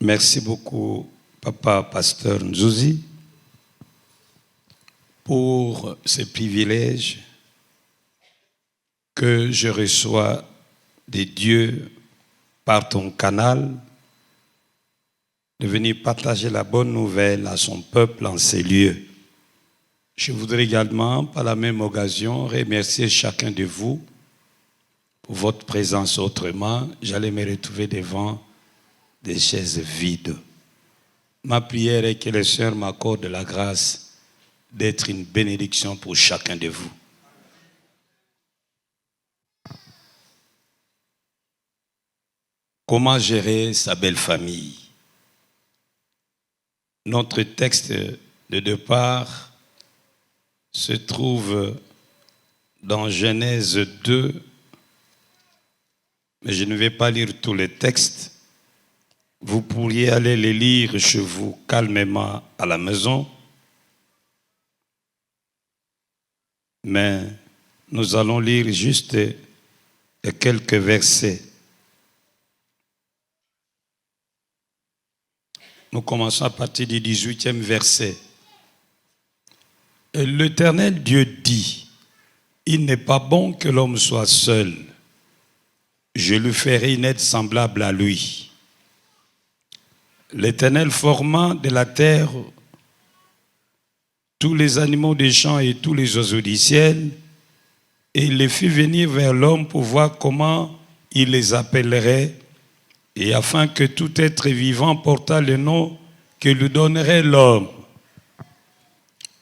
Merci beaucoup, Papa Pasteur Nzouzi, pour ce privilège que je reçois de Dieu par ton canal, de venir partager la bonne nouvelle à son peuple en ces lieux. Je voudrais également, par la même occasion, remercier chacun de vous pour votre présence. Autrement, j'allais me retrouver devant des chaises vides. Ma prière est que le Seigneur m'accorde la grâce d'être une bénédiction pour chacun de vous. Comment gérer sa belle famille? Notre texte de départ se trouve dans Genèse 2, mais je ne vais pas lire tous les textes. Vous pourriez aller les lire chez vous calmement à la maison. Mais nous allons lire juste quelques versets. Nous commençons à partir du 18e verset. L'Éternel Dieu dit, « Il n'est pas bon que l'homme soit seul. Je lui ferai une aide semblable à lui. » L'Éternel forma de la terre tous les animaux des champs et tous les oiseaux du ciel, et il les fit venir vers l'homme pour voir comment il les appellerait, et afin que tout être vivant portât le nom que lui donnerait l'homme.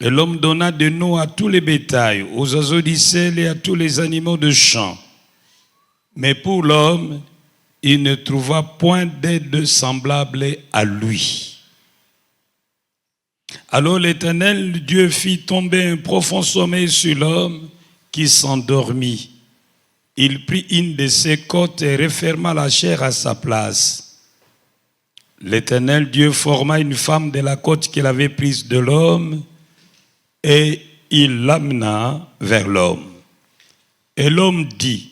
Et l'homme donna des noms à tous les bétails, aux oiseaux du ciel et à tous les animaux de champ. Mais pour l'homme, il ne trouva point d'aide semblable à lui. Alors l'Éternel Dieu fit tomber un profond sommeil sur l'homme qui s'endormit. Il prit une de ses côtes et referma la chair à sa place. L'Éternel Dieu forma une femme de la côte qu'il avait prise de l'homme et il l'amena vers l'homme. Et l'homme dit,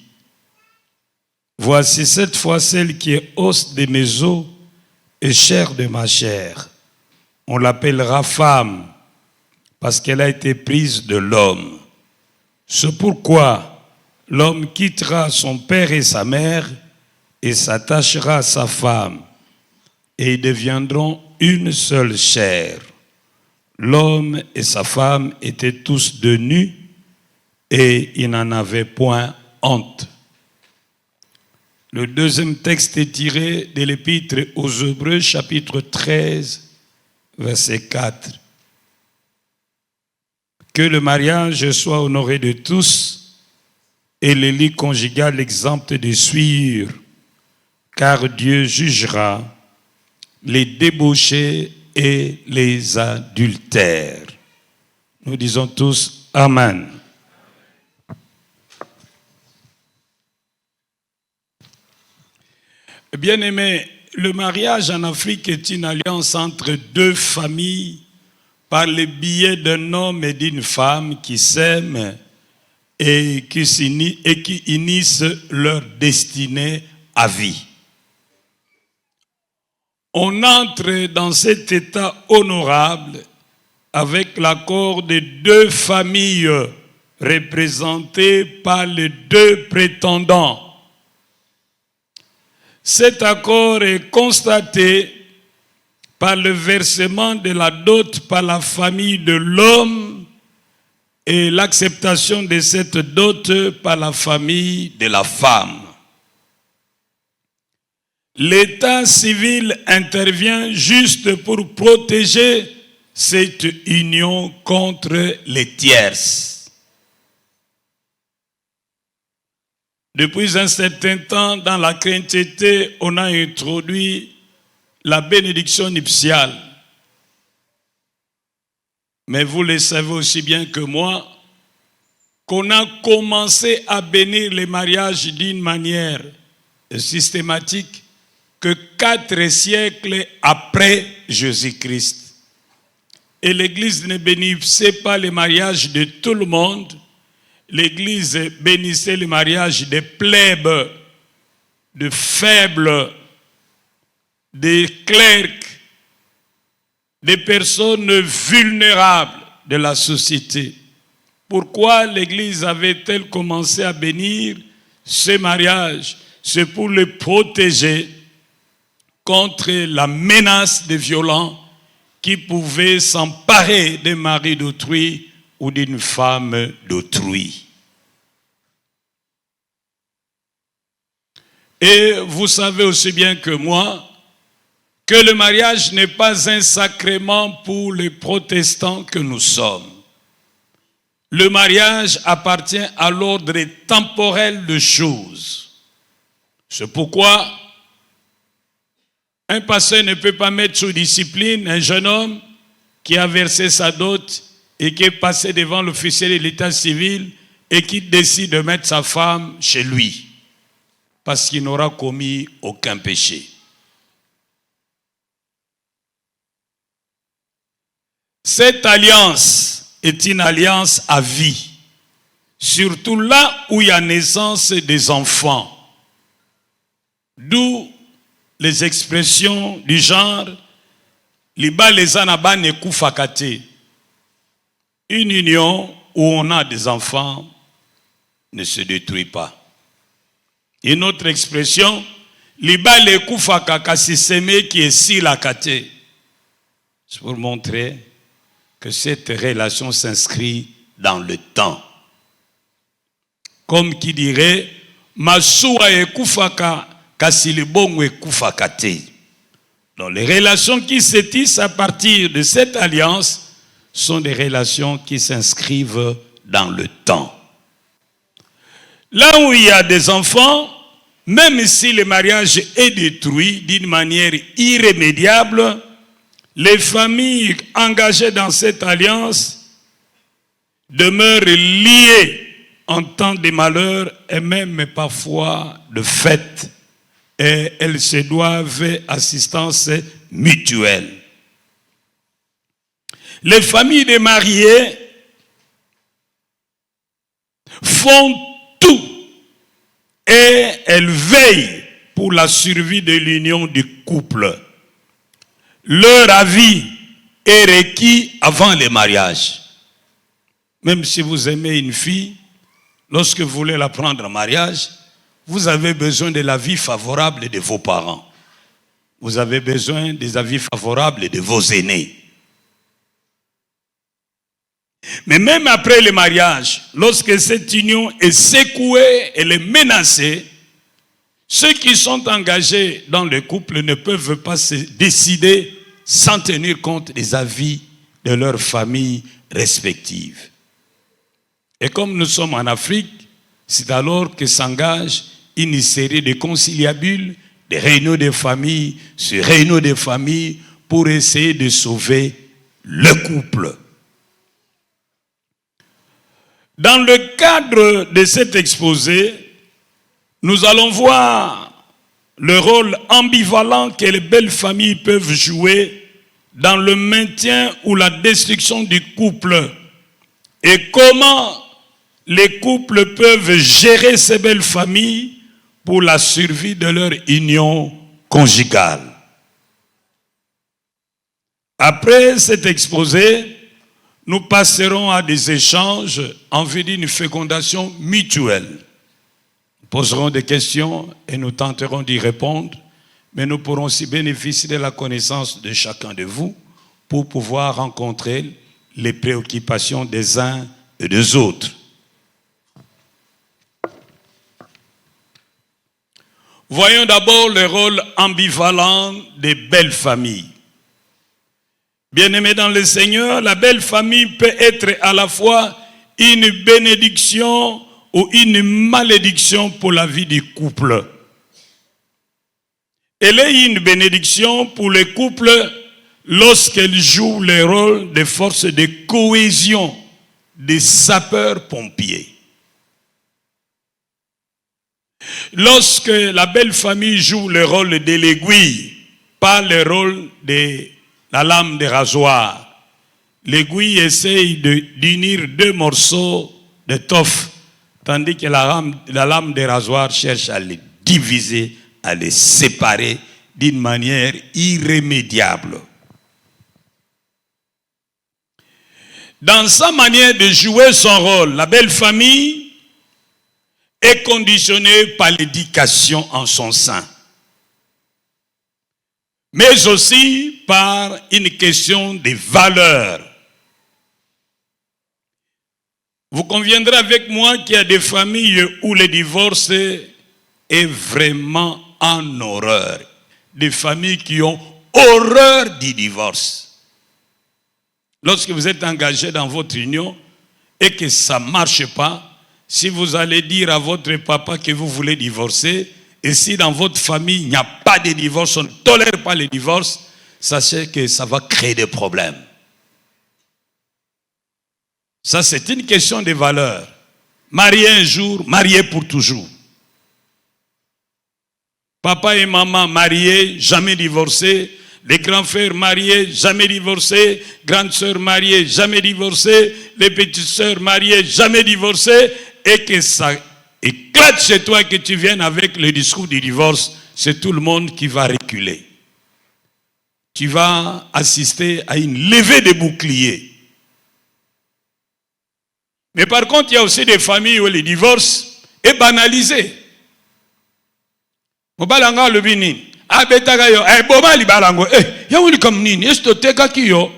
« Voici cette fois celle qui est os de mes os et chair de ma chair. On l'appellera femme parce qu'elle a été prise de l'homme. C'est pourquoi l'homme quittera son père et sa mère et s'attachera à sa femme et ils deviendront une seule chair. L'homme et sa femme étaient tous de nus et ils n'en avaient point honte. » Le deuxième texte est tiré de l'Épître aux Hébreux, chapitre 13, verset 4. Que le mariage soit honoré de tous et le lit conjugal exempt de souillure, car Dieu jugera les débauchés et les adultères. Nous disons tous Amen. Bien-aimés, le mariage en Afrique est une alliance entre deux familles par le biais d'un homme et d'une femme qui s'aiment et qui unissent leur destinée à vie. On entre dans cet état honorable avec l'accord de deux familles représentées par les deux prétendants. Cet accord est constaté par le versement de la dot par la famille de l'homme et l'acceptation de cette dot par la famille de la femme. L'état civil intervient juste pour protéger cette union contre les tierces. Depuis un certain temps, dans la chrétienté, on a introduit la bénédiction nuptiale. Mais vous le savez aussi bien que moi, qu'on a commencé à bénir les mariages d'une manière systématique que 4 siècles après Jésus-Christ. Et l'Église ne bénissait pas les mariages de tout le monde. L'Église bénissait le mariage des plèbes, de faibles, des clercs, des personnes vulnérables de la société. Pourquoi l'Église avait-elle commencé à bénir ces mariages? C'est pour les protéger contre la menace des violents qui pouvaient s'emparer des maris d'autrui ou d'une femme d'autrui. Et vous savez aussi bien que moi que le mariage n'est pas un sacrement pour les protestants que nous sommes. Le mariage appartient à l'ordre temporel de choses. C'est pourquoi un pasteur ne peut pas mettre sous discipline un jeune homme qui a versé sa dot et qui est passé devant l'officier de l'état civil et qui décide de mettre sa femme chez lui parce qu'il n'aura commis aucun péché. Cette alliance est une alliance à vie, surtout là où il y a naissance des enfants. D'où les expressions du genre liba les anaba ne kufakate. Une union où on a des enfants ne se détruit pas. Une autre expression liba le kufaka siseme qui est si la kate. C'est pour montrer que cette relation s'inscrit dans le temps. Comme qui dirait Masuwa e kufaka kasilibongo e kufakate. Donc les relations qui se tissent à partir de cette alliance sont des relations qui s'inscrivent dans le temps. Là où il y a des enfants, même si le mariage est détruit d'une manière irrémédiable, les familles engagées dans cette alliance demeurent liées en temps de malheur et même parfois de fête. Et elles se doivent assistance mutuelle. Les familles des mariés font tout et elles veillent pour la survie de l'union du couple. Leur avis est requis avant le mariage. Même si vous aimez une fille, lorsque vous voulez la prendre en mariage, vous avez besoin de l'avis favorable de vos parents. Vous avez besoin des avis favorables de vos aînés. Mais même après le mariage, lorsque cette union est secouée, elle est menacée, ceux qui sont engagés dans le couple ne peuvent pas se décider sans tenir compte des avis de leurs familles respectives. Et comme nous sommes en Afrique, c'est alors que s'engage une série de conciliabules, des réunions de famille sur réunions de famille pour essayer de sauver le couple. Dans le cadre de cet exposé, nous allons voir le rôle ambivalent que les belles familles peuvent jouer dans le maintien ou la destruction du couple et comment les couples peuvent gérer ces belles familles pour la survie de leur union conjugale. Après cet exposé, nous passerons à des échanges en vue d'une fécondation mutuelle. Nous poserons des questions et nous tenterons d'y répondre, mais nous pourrons aussi bénéficier de la connaissance de chacun de vous pour pouvoir rencontrer les préoccupations des uns et des autres. Voyons d'abord le rôle ambivalent des belles familles. Bien-aimés dans le Seigneur, la belle famille peut être à la fois une bénédiction ou une malédiction pour la vie du couple. Elle est une bénédiction pour le couple lorsqu'elle joue le rôle de force de cohésion des sapeurs-pompiers. Lorsque la belle famille joue le rôle de l'aiguille, pas le rôle de la lame de rasoir, l'aiguille essaye d'unir deux morceaux d'étoffe, tandis que la lame de rasoir cherche à les diviser, à les séparer d'une manière irrémédiable. Dans sa manière de jouer son rôle, la belle famille est conditionnée par l'éducation en son sein, mais aussi par une question de valeurs. Vous conviendrez avec moi qu'il y a des familles où le divorce est vraiment en horreur. Des familles qui ont horreur du divorce. Lorsque vous êtes engagé dans votre union et que ça ne marche pas, si vous allez dire à votre papa que vous voulez divorcer, et si dans votre famille il n'y a pas de divorce, on ne tolère pas le divorce, sachez que ça va créer des problèmes. Ça, c'est une question de valeur. Marié un jour, marié pour toujours. Papa et maman mariés, jamais divorcés. Les grands frères mariés, jamais divorcés. Grandes sœurs mariées, jamais divorcées. Les petites sœurs mariées, jamais divorcées. Et que ça éclate chez toi et que tu viennes avec le discours du divorce, c'est tout le monde qui va reculer. Tu vas assister à une levée de boucliers. Mais par contre, il y a aussi des familles où le divorce est banalisé. Mobalanga le bini. Abetaga yo, boma libalango, ya wuli comme nini, esto teka kiyo.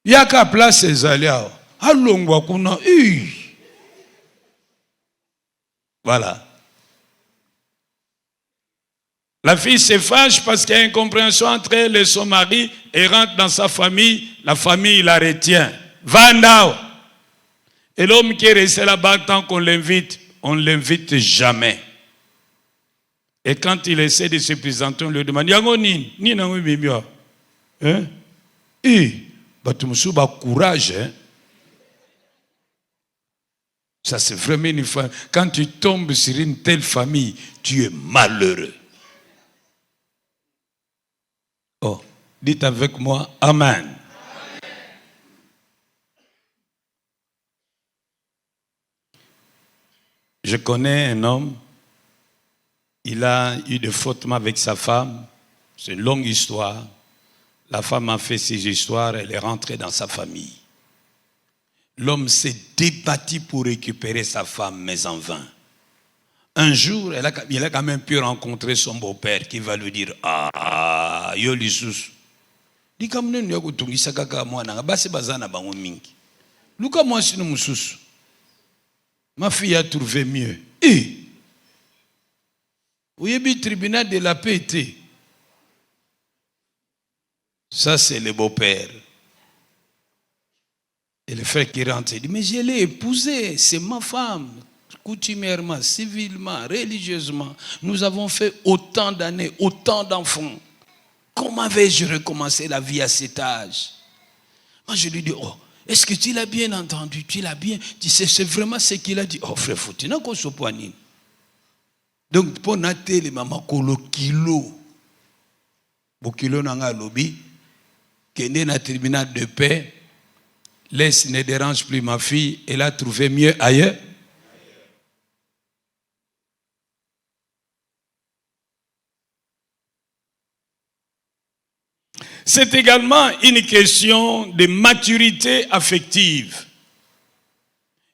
Yaka place ezaliao. Alongwa kuna, Voilà. La fille se fâche parce qu'il y a une incompréhension entre elle et son mari et rentre dans sa famille, la famille la retient. Vandao. Et l'homme qui est resté là-bas, tant qu'on l'invite, on ne l'invite jamais. Et quand il essaie de se présenter, on lui demande, Yango ni nango mimio. Hein? Batumusu ba courage, hein? Ça c'est vraiment une famille. Quand tu tombes sur une telle famille, tu es malheureux. Oh, dites avec moi, Amen. Je connais un homme, il a eu des frottements avec sa femme, c'est une longue histoire. La femme a fait ses histoires, elle est rentrée dans sa famille. L'homme s'est débattu pour récupérer sa femme, mais en vain. Un jour, il a quand même pu rencontrer son beau-père qui va lui dire, yo lissus. Di kamne nyo kutungisa kaka mwana, basi bazana bango mingi. Luka moi sino mususu. Ma fille a trouvé mieux. Ouyebi tribunal de la paix était. Ça c'est le beau-père. Et le frère qui rentre, il dit, mais je l'ai épousée, c'est ma femme. Coutumièrement, civilement, religieusement. Nous avons fait autant d'années, autant d'enfants. Comment vais-je recommencer la vie à cet âge? Moi je lui dis, est-ce que tu l'as bien entendu? Tu l'as bien? Tu sais, c'est vraiment ce qu'il a dit. Oh frère Foutina, qu'on se poigne. Donc pour nater les mamans kolo kilo. Bokilo nanga lobby. Kende na tribunal de paix. Laisse, ne dérange plus ma fille. Elle a trouvé mieux ailleurs. C'est également une question de maturité affective.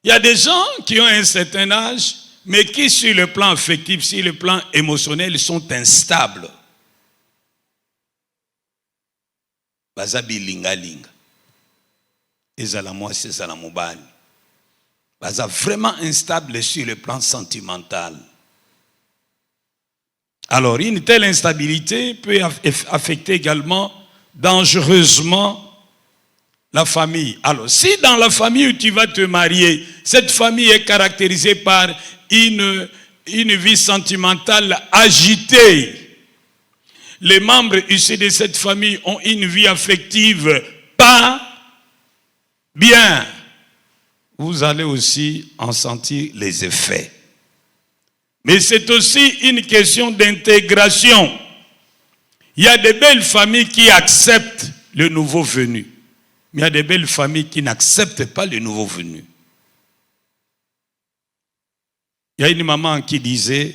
Il y a des gens qui ont un certain âge, mais qui sur le plan affectif, sur le plan émotionnel, sont instables. Bazabi linga linga. Ezalamoa sezalamobani. Baza vraiment instable sur le plan sentimental. Alors, une telle instabilité peut affecter également dangereusement la famille. Alors, si dans la famille où tu vas te marier, cette famille est caractérisée par une vie sentimentale agitée, les membres issus de cette famille ont une vie affective pas bien, vous allez aussi en sentir les effets. Mais c'est aussi une question d'intégration. Il y a des belles familles qui acceptent le nouveau venu. Mais il y a des belles familles qui n'acceptent pas le nouveau venu. Il y a une maman qui disait,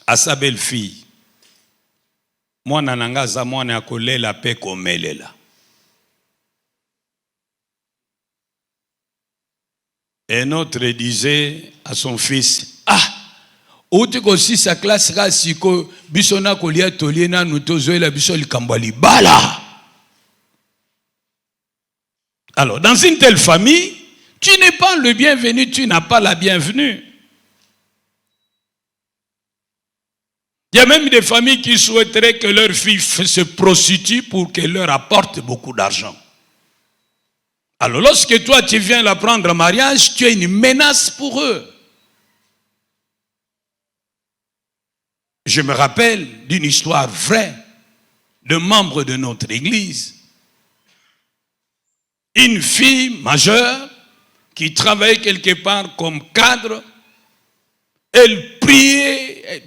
à sa belle-fille. Moi, nananga za mwana akole la paix komelela. Et un autre disait à son fils, ah, où tu aussi sa classe rasiko bisona kolia toliena nutozo la bisoli kambali bala. Alors, dans une telle famille, tu n'es pas le bienvenu, tu n'as pas la bienvenue. Il y a même des familles qui souhaiteraient que leur fille se prostitue pour qu'elle leur apporte beaucoup d'argent. Alors, lorsque toi, tu viens la prendre en mariage, tu es une menace pour eux. Je me rappelle d'une histoire vraie de membres de notre église. Une fille majeure qui travaillait quelque part comme cadre, elle priait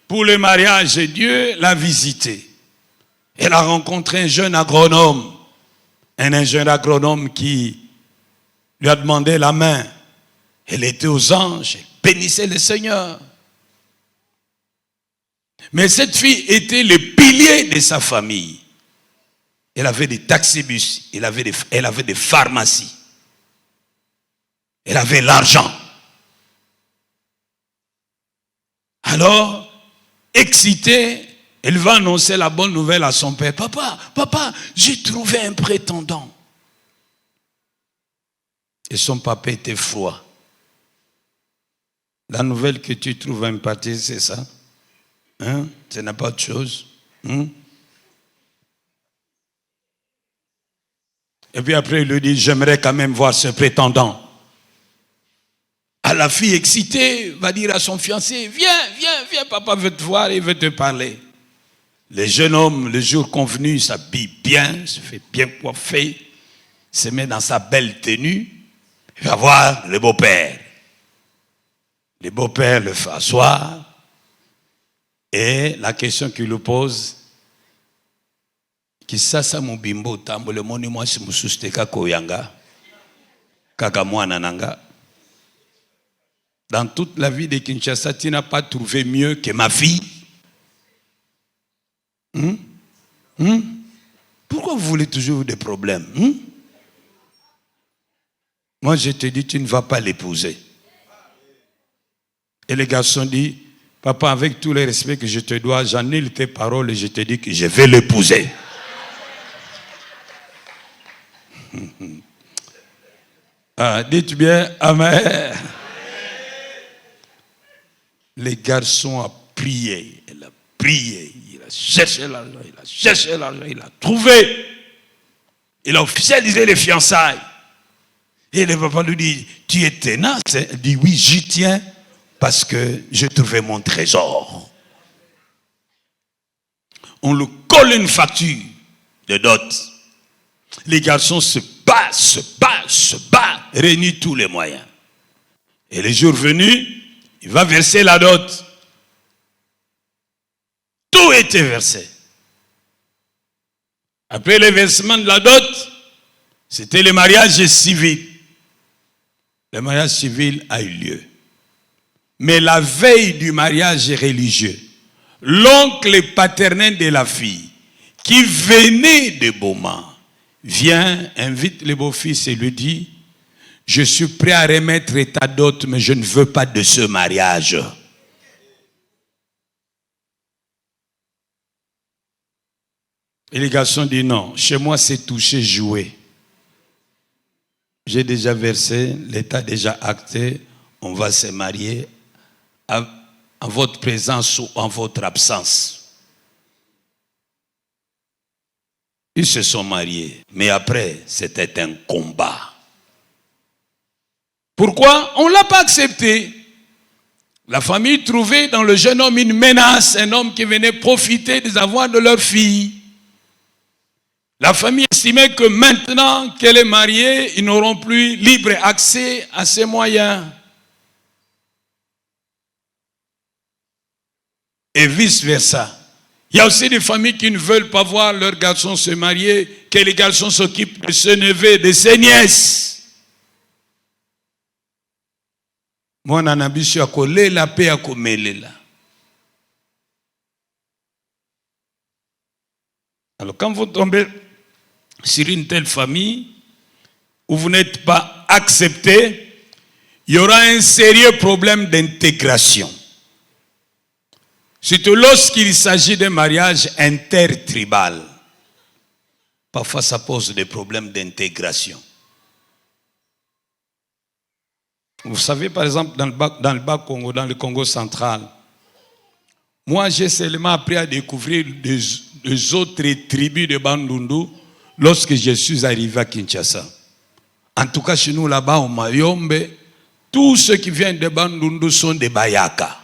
pour le mariage et Dieu l'a visitée. Elle a rencontré un jeune agronome, un ingénieur agronome qui lui a demandé la main. Elle était aux anges, elle bénissait le Seigneur. Mais cette fille était le pilier de sa famille. Elle avait des taxibus, elle avait des pharmacies. Elle avait l'argent. Alors, excitée, elle va annoncer la bonne nouvelle à son père. Papa, j'ai trouvé un prétendant. Et son papa était froid. La nouvelle que tu trouves un parti, c'est ça? Hein? Ce n'est pas autre chose. Et puis après, il lui dit, j'aimerais quand même voir ce prétendant. À la fille excitée, va dire à son fiancé, viens, papa veut te voir et veut te parler. Le jeune homme, le jour convenu, s'habille bien, se fait bien coiffer, se met dans sa belle tenue, il va voir le beau-père. Le beau-père le fait asseoir, et la question qu'il lui pose, kisasa mubimbo tambo le moni mwasi mususteka koyanga kaka mwana nanga. Dans toute la vie de Kinshasa, tu n'as pas trouvé mieux que ma fille. Pourquoi vous voulez toujours des problèmes? Moi, je te dis, tu ne vas pas l'épouser. Et le garçon dit, papa, avec tout le respect que je te dois, j'annule tes paroles et je te dis que je vais l'épouser. Dites bien, amen. Les garçons a prié, il a prié, il a cherché l'argent, il a trouvé, il a officialisé les fiançailles. Et le papa lui dit, tu es tenace? Il dit, oui, j'y tiens parce que j'ai trouvé mon trésor. On lui colle une facture de dot. Les garçons se battent, réunissent tous les moyens. Et le jour venu, il va verser la dot. Tout était versé. Après le versement de la dot, c'était le mariage civil. Le mariage civil a eu lieu. Mais la veille du mariage religieux, l'oncle paternel de la fille, qui venait de Boma, vient, invite le beau-fils et lui dit, je suis prêt à remettre ta dot, mais je ne veux pas de ce mariage. Et les garçons disent non, chez moi c'est touché, joué. J'ai déjà versé, l'État a déjà acté, on va se marier en votre présence ou en votre absence. Ils se sont mariés, mais après c'était un combat. Pourquoi? On ne l'a pas accepté. La famille trouvait dans le jeune homme une menace, un homme qui venait profiter des avoirs de leur fille. La famille estimait que maintenant qu'elle est mariée, ils n'auront plus libre accès à ces moyens. Et vice-versa. Il y a aussi des familles qui ne veulent pas voir leurs garçons se marier, que les garçons s'occupent de ses neveux, de ses nièces. Moi, nanabishi akolela pe akomelela. Alors quand vous tombez sur une telle famille où vous n'êtes pas accepté, il y aura un sérieux problème d'intégration. Surtout lorsqu'il s'agit d'un mariage intertribal. Parfois ça pose des problèmes d'intégration. Vous savez par exemple dans le bas Congo, dans le Congo central, moi j'ai seulement appris à découvrir des autres tribus de Bandundu lorsque je suis arrivé à Kinshasa. En tout cas chez nous là-bas au Mayombe, tous ceux qui viennent de Bandundu sont des Bayaka.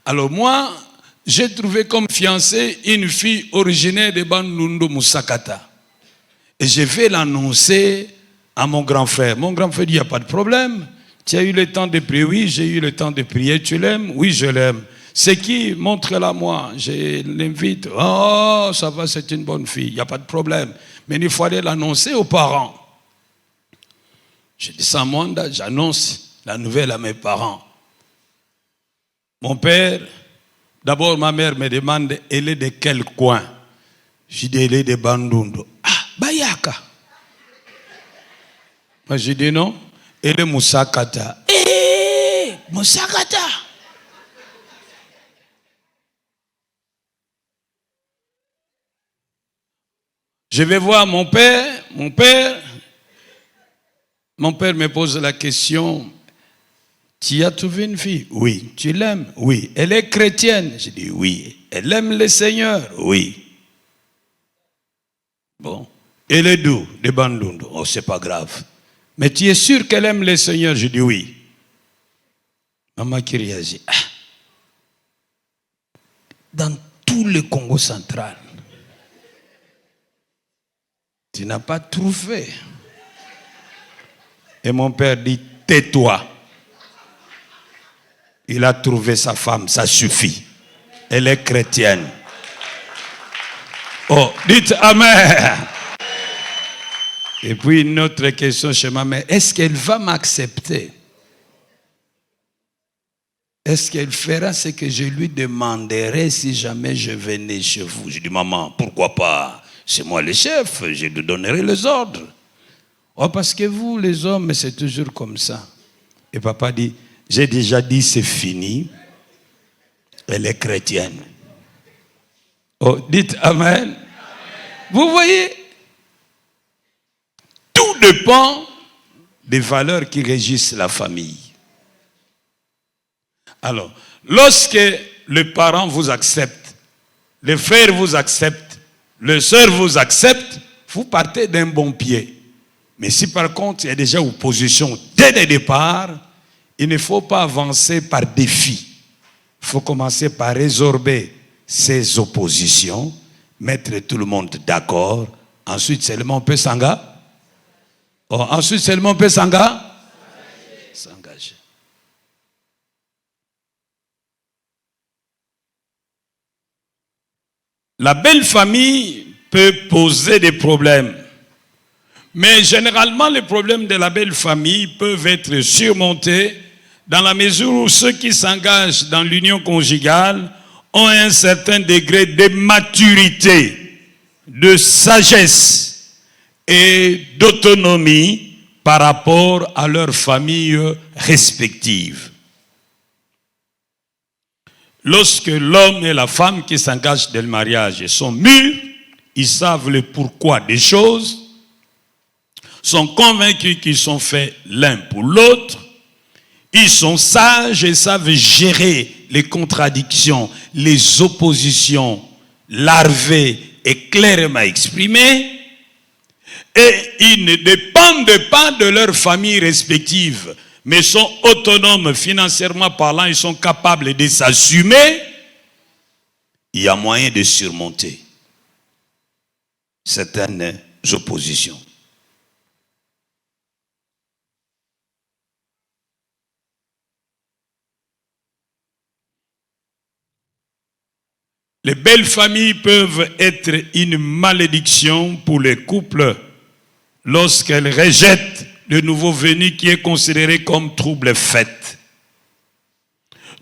Alors moi, j'ai trouvé comme fiancée une fille originaire de Bandundu Musakata. Et je vais l'annoncer à mon grand frère. Mon grand frère dit, il n'y a pas de problème. Tu as eu le temps de prier? Oui, j'ai eu le temps de prier. Tu l'aimes? Oui, je l'aime. C'est qui? Montre-la moi. Je l'invite. Oh, ça va, c'est une bonne fille. Il n'y a pas de problème. Mais il faut aller l'annoncer aux parents. Je descends à Mwanda, j'annonce la nouvelle à mes parents. Mon père, d'abord ma mère me demande, elle est de quel coin? Je dis, elle est de Bandundu. Ah, Bayaka. Moi je dis non, elle est Musakata. Eh, Musakata. Je vais voir mon père me pose la question, tu as trouvé une fille? Oui. Tu l'aimes? Oui. Elle est chrétienne? Je dis oui. Elle aime le Seigneur? Oui. Bon. Elle est d'où? De Bandundu. Oh, c'est pas grave. Mais tu es sûr qu'elle aime le Seigneur? Je dis oui. Maman qui réagit. Ah. Dans tout le Congo central, tu n'as pas trouvé. Et mon père dit, tais-toi. Il a trouvé sa femme, ça suffit. Elle est chrétienne. Oh, dites Amen. Et puis une autre question chez ma mère, est-ce qu'elle va m'accepter? Est-ce qu'elle fera ce que je lui demanderai si jamais je venais chez vous? Je dis, maman, pourquoi pas? C'est moi le chef, je lui donnerai les ordres. Oh, parce que vous, les hommes, c'est toujours comme ça. Et papa dit, j'ai déjà dit, c'est fini. Elle est chrétienne. Oh, dites Amen. Amen. Vous voyez, tout dépend des valeurs qui régissent la famille. Alors, lorsque les parents vous acceptent, les frères vous acceptent, les sœurs vous acceptent, vous partez d'un bon pied. Mais si par contre il y a déjà opposition dès le départ, il ne faut pas avancer par défi. Il faut commencer par résorber ces oppositions, mettre tout le monde d'accord. Ensuite seulement on peut s'engager. Oh, ensuite seulement on peut s'engager. La belle famille peut poser des problèmes. Mais généralement, les problèmes de la belle famille peuvent être surmontés dans la mesure où ceux qui s'engagent dans l'union conjugale ont un certain degré de maturité, de sagesse et d'autonomie par rapport à leurs familles respectives. Lorsque l'homme et la femme qui s'engagent dans le mariage sont mûrs, ils savent le pourquoi des choses, sont convaincus qu'ils sont faits l'un pour l'autre, ils sont sages et savent gérer les contradictions, les oppositions larvées et clairement exprimées, et ils ne dépendent pas de leur famille respective, mais sont autonomes financièrement parlant, ils sont capables de s'assumer. Il y a moyen de surmonter certaines oppositions. Les belles familles peuvent être une malédiction pour les couples lorsqu'elles rejettent le nouveau venu qui est considéré comme trouble-fête.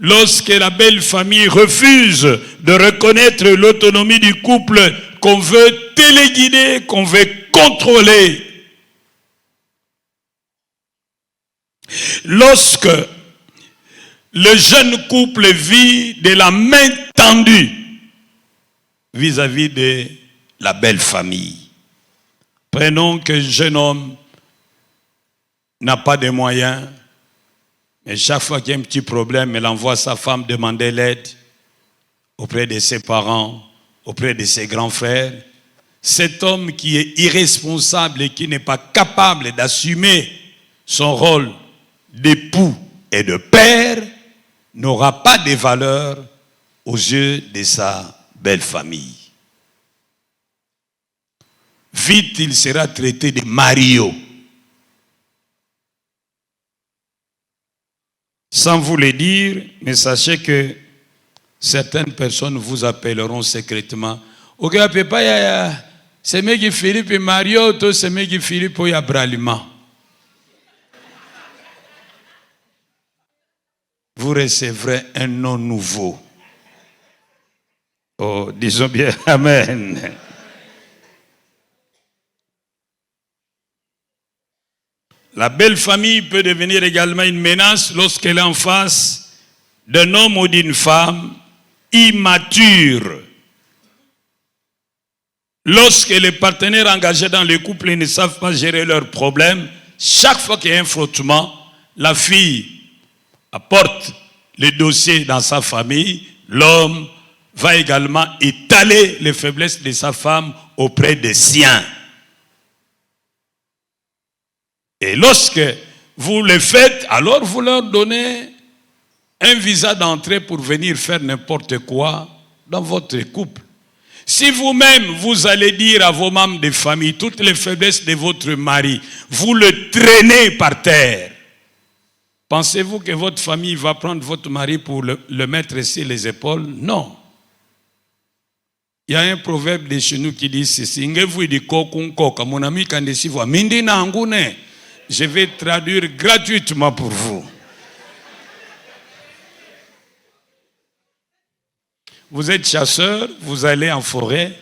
lorsque la belle famille refuse de reconnaître l'autonomie du couple, qu'on veut téléguider, qu'on veut contrôler. Lorsque le jeune couple vit de la main tendue vis-à-vis de la belle famille. Prenons que le jeune homme n'a pas de moyens, mais chaque fois qu'il y a un petit problème, il envoie sa femme demander l'aide auprès de ses parents, auprès de ses grands frères. Cet homme qui est irresponsable et qui n'est pas capable d'assumer son rôle d'époux et de père n'aura pas de valeur aux yeux de sa belle famille. Vite, il sera traité de Mario. Sans vous le dire, mais sachez que certaines personnes vous appelleront secrètement. Ok, papa, c'est moi qui Philippe et Mario, toi c'est moi qui Philippe et Abralima. Vous recevrez un nom nouveau. Oh, disons bien Amen. La belle famille peut devenir également une menace lorsqu'elle est en face d'un homme ou d'une femme immature. Lorsque les partenaires engagés dans le couple ne savent pas gérer leurs problèmes, chaque fois qu'il y a un frottement, la fille apporte le dossier dans sa famille, l'homme va également étaler les faiblesses de sa femme auprès des siens. Et lorsque vous le faites, alors vous leur donnez un visa d'entrée pour venir faire n'importe quoi dans votre couple. Si vous-même, vous allez dire à vos membres de famille toutes les faiblesses de votre mari, vous le traînez par terre. Pensez-vous que votre famille va prendre votre mari pour le mettre sur les épaules? Non. Il y a un proverbe de chez nous qui dit ceci. Mon ami, quand je vais traduire gratuitement pour vous. Vous êtes chasseur, vous allez en forêt,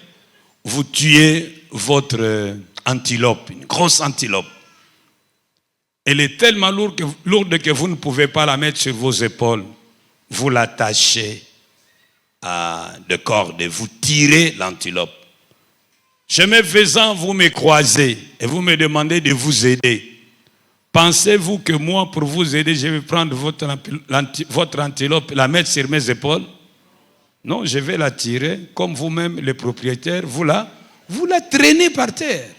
vous tuez votre antilope, une grosse antilope. Elle est tellement lourde que vous ne pouvez pas la mettre sur vos épaules. Vous l'attachez à des cordes et vous tirez l'antilope. Chemin faisant, vous me croisez et vous me demandez de vous aider. Pensez-vous que moi, pour vous aider, je vais prendre votre antilope et la mettre sur mes épaules? Non, je vais la tirer, comme vous-même, les propriétaires, vous la traînez par terre.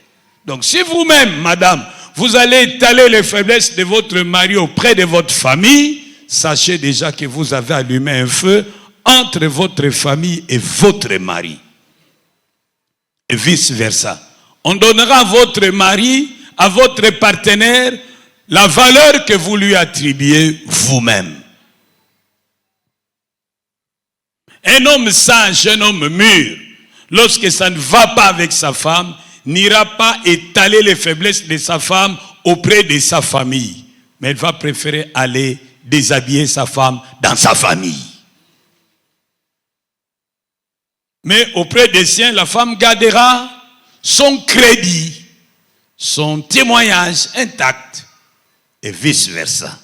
Donc, si vous-même, madame, vous allez étaler les faiblesses de votre mari auprès de votre famille, sachez déjà que vous avez allumé un feu entre votre famille et votre mari. Et vice-versa. On donnera à votre mari, à votre partenaire, la valeur que vous lui attribuez vous-même. Un homme sage, un homme mûr, lorsque ça ne va pas avec sa femme, n'ira pas étaler les faiblesses de sa femme auprès de sa famille. Mais il va préférer aller déshabiller sa femme dans sa famille. Mais auprès des siens, la femme gardera son crédit, son témoignage intact et vice-versa.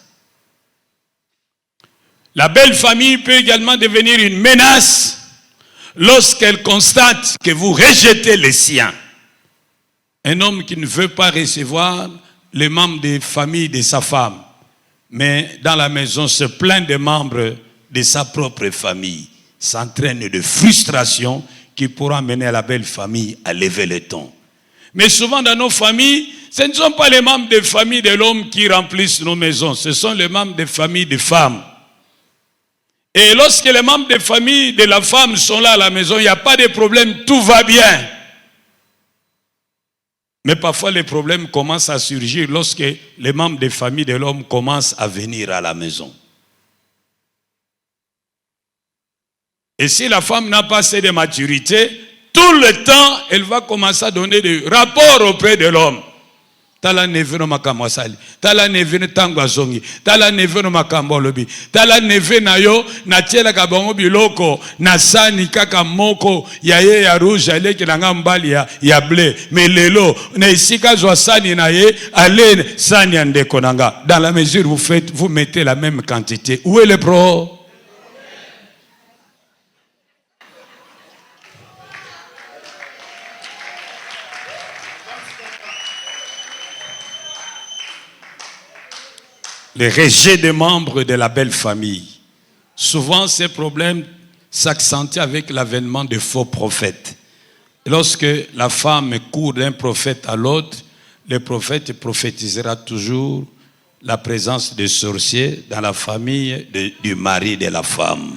La belle famille peut également devenir une menace lorsqu'elle constate que vous rejetez les siens. Un homme qui ne veut pas recevoir les membres des familles de sa femme, mais dans la maison se plaint des membres de sa propre famille, s'entraîne de frustration qui pourra amener la belle famille à lever le ton. Mais souvent dans nos familles, ce ne sont pas les membres des familles de l'homme qui remplissent nos maisons, ce sont les membres des familles des femmes. Et lorsque les membres des familles de la femme sont là à la maison, il n'y a pas de problème, tout va bien. Mais parfois les problèmes commencent à surgir lorsque les membres des familles de l'homme commencent à venir à la maison. Et si la femme n'a pas assez de maturité, tout le temps, elle va commencer à donner des rapports auprès de l'homme. Tala neve no makambo asali. Tala neve no tango azongi. Tala neve no makambo lobi. Tala neve na yo na tiela ka bango biloko na sani kaka moko ya ye ya rouge aleki na ngambali ya blé. Mais lelo na isika zwa sani na ye ale sani andeko nanga. Dans la mesure où vous mettez la même quantité. Où est le pro? Le rejet des membres de la belle famille. Souvent, ces problèmes s'accentuent avec l'avènement de faux prophètes. Lorsque la femme court d'un prophète à l'autre, le prophète prophétisera toujours la présence de sorciers dans la famille du mari de la femme.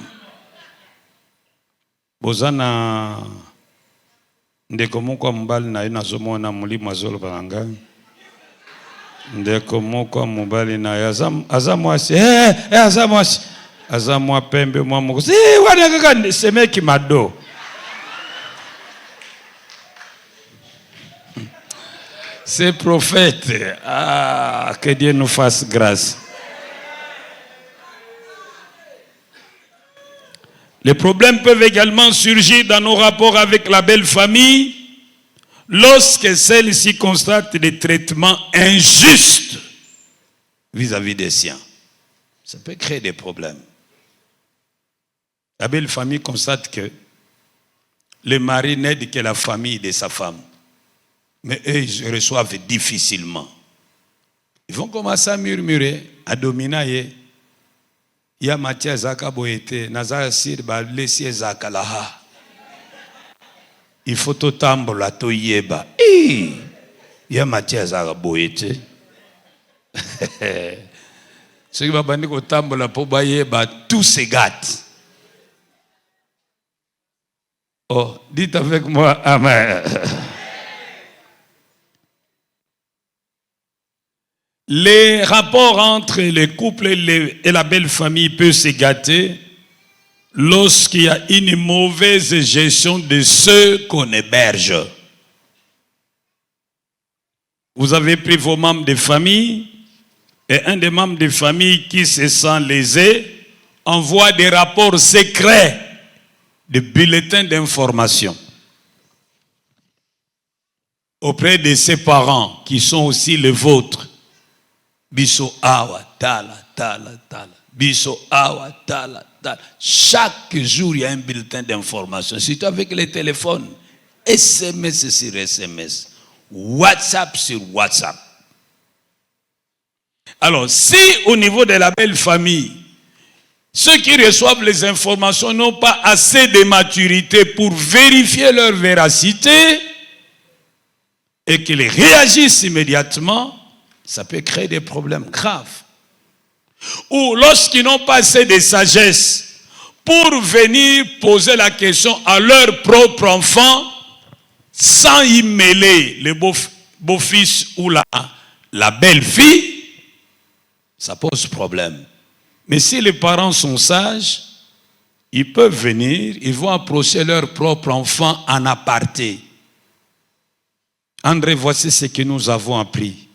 Bozana ndeko moko mbali na ina zomona mulimo azolo banga. Ndeko moko mobali na azamwasi azamwasi azamwa pembe mwa moko si wana kaka semeki mado. Ces prophètes, que Dieu nous fasse grâce. Les problèmes peuvent également surgir dans nos rapports avec la belle famille lorsque celle-ci constate des traitements injustes vis-à-vis des siens. Ça peut créer des problèmes. La belle famille constate que le mari n'aide que la famille de sa femme. Mais eux, ils reçoivent difficilement. Ils vont commencer à murmurer, à dominer. Il y a Mathias Zaka Boyete, Nazar Sir Balesi Zaka Laha. Il faut tout tambola to yeba. Il y a Mathias Zaka Boyete. Ce qui va bandi ko tambola po ba yeba, tout se gâte. Oh, dites avec moi, amen. Les rapports entre les couples et la belle famille peuvent se gâter lorsqu'il y a une mauvaise gestion de ceux qu'on héberge. Vous avez pris vos membres de famille et un des membres de famille qui se sent lésé envoie des rapports secrets, des bulletins d'information auprès de ses parents qui sont aussi les vôtres. Biso awa tala tala tala. Biso awa tala tala. Chaque jour il y a un bulletin d'information. Surtout avec les téléphones. SMS sur SMS. WhatsApp sur WhatsApp. Alors si au niveau de la belle famille, ceux qui reçoivent les informations n'ont pas assez de maturité pour vérifier leur véracité et qu'ils réagissent immédiatement, ça peut créer des problèmes graves. Ou lorsqu'ils n'ont pas assez de sagesse pour venir poser la question à leur propre enfant sans y mêler le beau-fils ou la belle-fille, ça pose problème. Mais si les parents sont sages, ils peuvent venir, ils vont approcher leur propre enfant en aparté. André, voici ce que nous avons appris.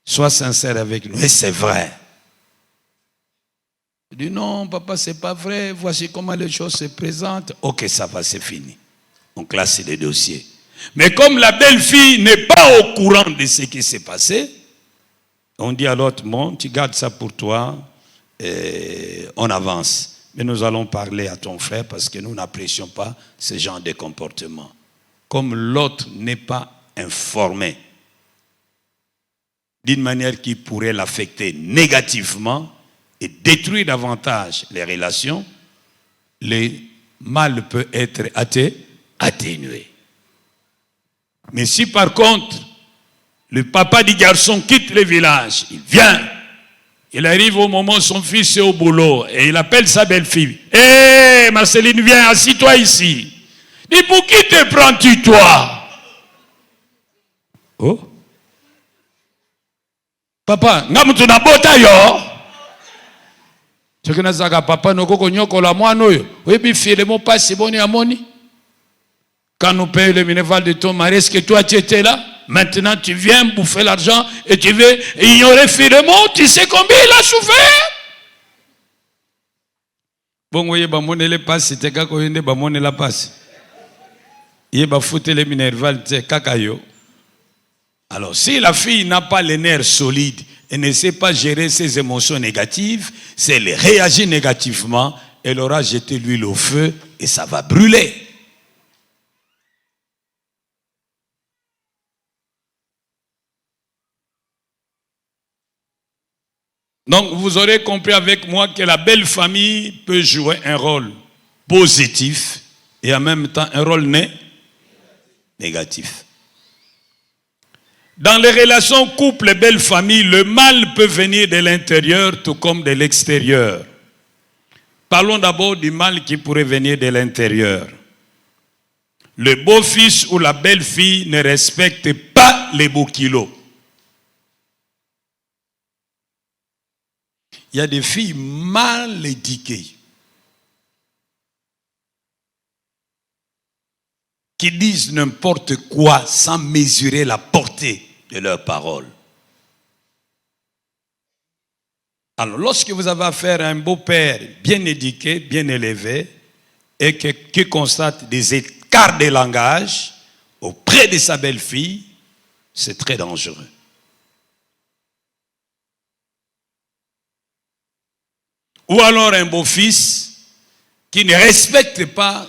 Sois sincère avec nous. Et c'est vrai. Il dit non, papa, c'est pas vrai. Voici comment les choses se présentent. Ok, ça va, c'est fini. On classe les dossiers. Mais comme la belle-fille n'est pas au courant de ce qui s'est passé, on dit à l'autre, bon, tu gardes ça pour toi et on avance. Mais nous allons parler à ton frère parce que nous n'apprécions pas ce genre de comportement. Comme l'autre n'est pas informé, d'une manière qui pourrait l'affecter négativement et détruire davantage les relations, le mal peut être atténué. Mais si par contre, le papa du garçon quitte le village, il vient, il arrive au moment où son fils est au boulot et il appelle sa belle-fille. Hé, Marceline, viens, assis-toi ici. Dis, pour qui te prends-tu, toi? Oh? Papa, ngamutu na bota yo. Ce que nous avons papa nous koko la moino yo. Oui, bi fille mon pas si bon amoni. Quand nous payons le minéval de ton mari, est-ce que toi tu étais là? Maintenant, tu viens bouffer l'argent et tu veux ignorer Philémon. Tu sais combien il a souffert? Bon, voyez, bamone les passe, c'était quand on est bamone la passe. Il va foutre les minerval, c'est kakayo. Alors, si la fille n'a pas les nerfs solides et ne sait pas gérer ses émotions négatives, si elle réagit négativement, elle aura jeté l'huile au feu et ça va brûler. Donc, vous aurez compris avec moi que la belle famille peut jouer un rôle positif et en même temps un rôle négatif. Dans les relations couple et belle famille, le mal peut venir de l'intérieur tout comme de l'extérieur. Parlons d'abord du mal qui pourrait venir de l'intérieur. Le beau-fils ou la belle-fille ne respecte pas les beaux kilos. Il y a des filles mal éduquées qui disent n'importe quoi sans mesurer la portée de leurs paroles. Alors, lorsque vous avez affaire à un beau-père bien éduqué, bien élevé, et qui constate des écarts de langage auprès de sa belle-fille, c'est très dangereux. Ou alors un beau-fils qui ne respecte pas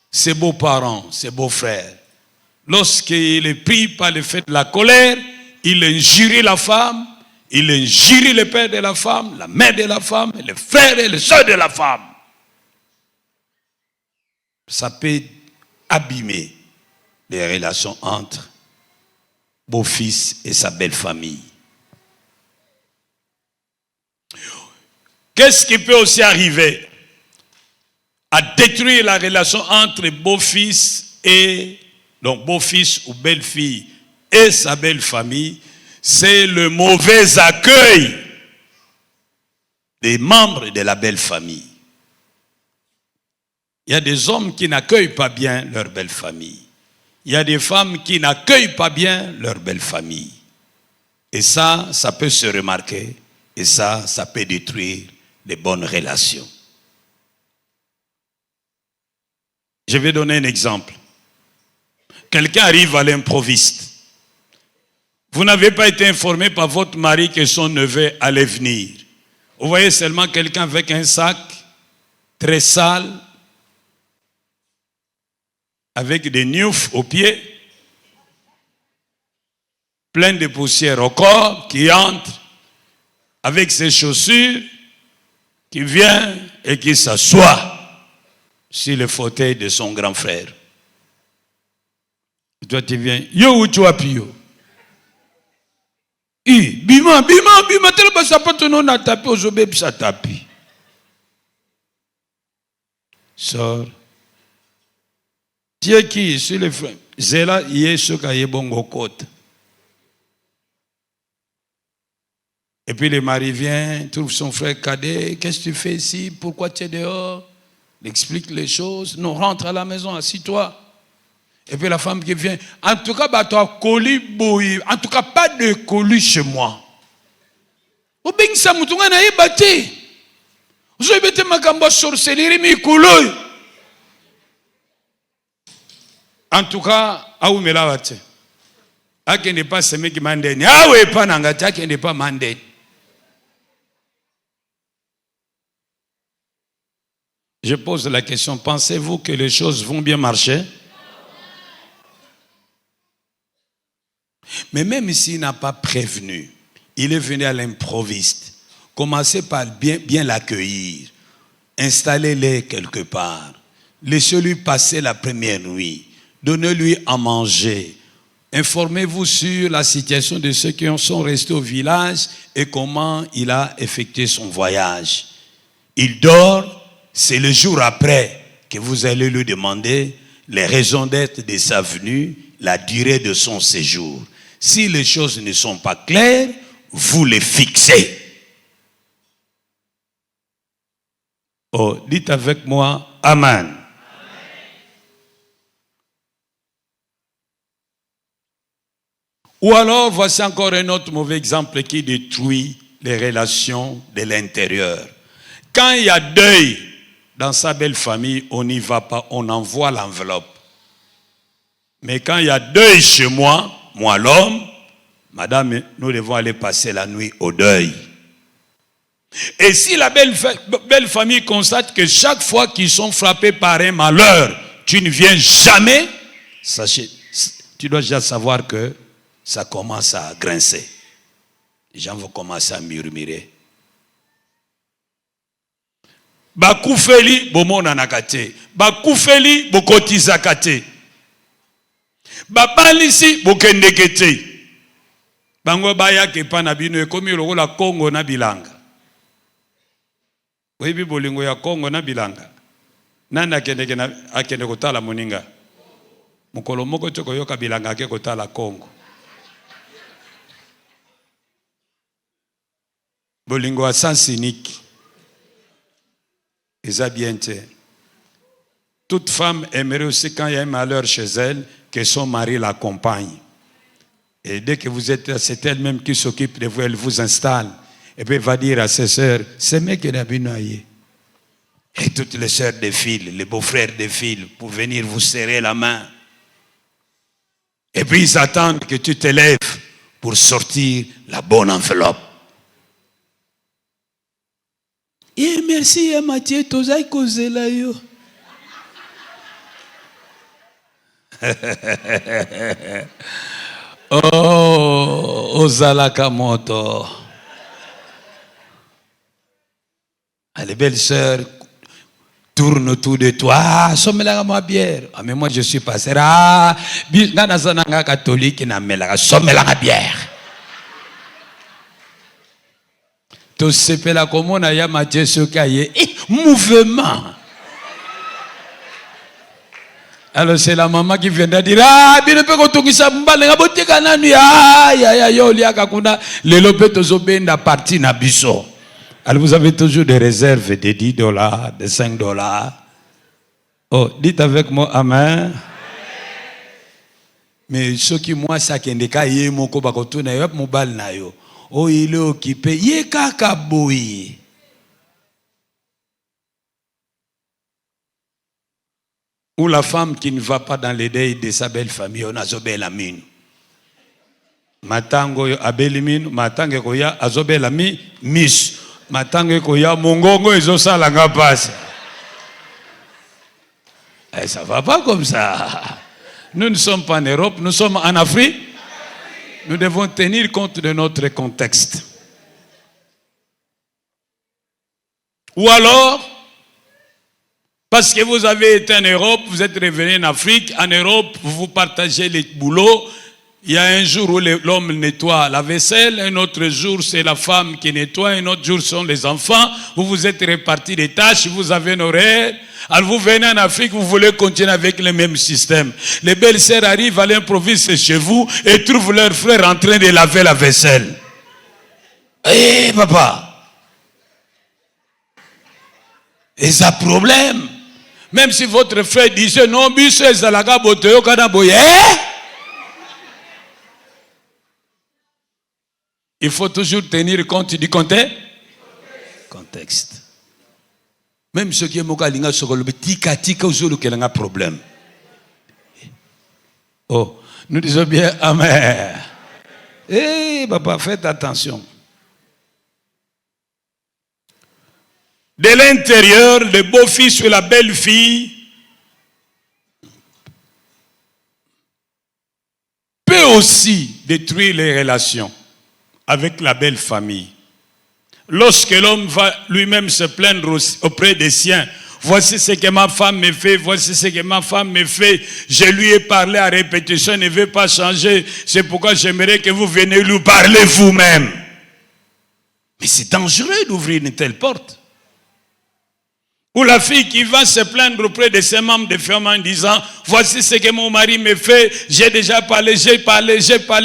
ses beaux-parents, ses beaux-frères. Lorsqu'il est pris par le fait de la colère, il injurie la femme, il injurie le père de la femme, la mère de la femme, les frères et les soeurs de la femme. Ça peut abîmer les relations entre beau-fils et sa belle famille. Qu'est-ce qui peut aussi arriver à détruire la relation entre beau-fils et donc beau-fils ou belle-fille et sa belle famille? C'est le mauvais accueil des membres de la belle famille. Il y a des hommes qui n'accueillent pas bien leur belle famille. Il y a des femmes qui n'accueillent pas bien leur belle famille. Et ça peut se remarquer. Et ça peut détruire les bonnes relations. Je vais donner un exemple. Quelqu'un arrive à l'improviste. Vous n'avez pas été informé par votre mari que son neveu allait venir. Vous voyez seulement quelqu'un avec un sac très sale, avec des newfs aux pieds, plein de poussière au corps, qui entre avec ses chaussures, qui vient et qui s'assoit sur le fauteuil de son grand frère. Et toi tu viens, yo où tu as pio? Bima, tel pas ça pas ton nom à taper aux obés ça tapis. Sors. Tu es qui sur le frère? Zela yé ce kaye bongo côte. Et puis le mari vient, trouve son frère cadet. Qu'est-ce que tu fais ici? Pourquoi tu es dehors? Il explique les choses. Non, rentre à la maison, assis-toi. Et puis la femme qui vient. En tout cas, bah, toi, colis bouilli. En tout cas, pas de colis chez moi. Ou bien ça moutonga na yebati. Vous avez été makambo sorcellerie mi couleur. En tout cas, ah oui mais là va-t-il. Ah qui n'est pas semé qui mandeni. Ah oui pas nangata qui n'est pas mandeni. Je pose la question, pensez-vous que les choses vont bien marcher? Mais même s'il n'a pas prévenu, il est venu à l'improviste. Commencez par bien l'accueillir. Installez-les quelque part. Laissez-lui passer la première nuit. Donnez-lui à manger. Informez-vous sur la situation de ceux qui sont restés au village et comment il a effectué son voyage. Il dort. C'est le jour après que vous allez lui demander les raisons d'être de sa venue, la durée de son séjour. Si les choses ne sont pas claires, vous les fixez. Oh, dites avec moi, Amen. Amen. Ou alors, voici encore un autre mauvais exemple qui détruit les relations de l'intérieur. Quand il y a deuil dans sa belle famille, on n'y va pas, on envoie l'enveloppe. Mais quand il y a deuil chez moi, moi l'homme, madame, nous devons aller passer la nuit au deuil. Et si la belle famille constate que chaque fois qu'ils sont frappés par un malheur, tu ne viens jamais, sachez, tu dois déjà savoir que ça commence à grincer. Les gens vont commencer à murmurer. Bakufeli bomona nakate, bakufeli bokotizakate, babalisi bokendekete. Bango baya kepa na bino ekomi lokola Kongo na bilanga. Webi bolingo ya Kongo na bilanga. Nani akende kotala moninga? Mukolo moko toko yoka bilanga ake kotala Kongo. Bolingo à sens unique. Eza bien te. Toute femme aimerait aussi quand il y a un malheur chez elle que son mari l'accompagne. Et dès que vous êtes là, c'est elle-même qui s'occupe de vous, elle vous installe. Et puis elle va dire à ses sœurs, c'est mec qui n'a pas noyé. Et toutes les sœurs défilent, les beaux-frères défilent pour venir vous serrer la main. Et puis ils attendent que tu te lèves pour sortir la bonne enveloppe. Et merci à Mathieu, tozai kozela yo. Oh, Ozalaka moto. Les belles sœurs tournent autour de toi. Ah, sommelanga ma bière. Ah, mais moi je suis pasteur. Ah, nanazananga catholique na melanga sommelanga bière. To sepela komona ya Mathieu sokaye. Mouvement. Alors c'est la maman qui vient de dire, ah, bien peu kotungisa mbalenga botika nanu ya yo liaka kuna lelo pe tozobenda parti na biso. Alors vous avez toujours des réserves de $10, de $5. Oh, dites avec moi amen. Mais ce qui moi ça kendeka ye moko bakotuna yo mobile na yo. Oh, il est occupé, ye kaka boyi. Ou la femme qui ne va pas dans les deuils de sa belle famille, on a zobé la mine. Matango abeli mine, matango koya azobe la mi miss. Matango koya mongongo ezosa langa passe. Eh, ça va pas comme ça. Nous ne sommes pas en Europe, nous sommes en Afrique. Nous devons tenir compte de notre contexte. Ou alors, parce que vous avez été en Europe, vous êtes revenu en Afrique, en Europe, vous partagez les boulots. Il y a un jour où l'homme nettoie la vaisselle, un autre jour c'est la femme qui nettoie, un autre jour sont les enfants. Vous vous êtes répartis des tâches, vous avez un horaire. Alors vous venez en Afrique, vous voulez continuer avec le même système. Les belles sœurs arrivent à l'improviste chez vous et trouvent leurs frères en train de laver la vaisselle. Eh papa, et ça problème. Même si votre frère disait non, bise zalaga boteyo kana boye. Il faut toujours tenir compte du contexte. Même ceux qui aiment au sur le tika tika aujourd'hui qu'il y a un problème. Oh, nous disons bien amen. Eh, papa, faites attention. De l'intérieur, le beau-fils ou la belle-fille peut aussi détruire les relations avec la belle famille. Lorsque l'homme va lui-même se plaindre auprès des siens, voici ce que ma femme me fait, voici ce que ma femme me fait, je lui ai parlé à répétition, elle ne veut pas changer, c'est pourquoi j'aimerais que vous veniez lui parler vous-même. Mais c'est dangereux d'ouvrir une telle porte. Ou la fille qui va se plaindre auprès de ses membres de famille en disant, voici ce que mon mari me fait, j'ai déjà parlé, j'ai parlé,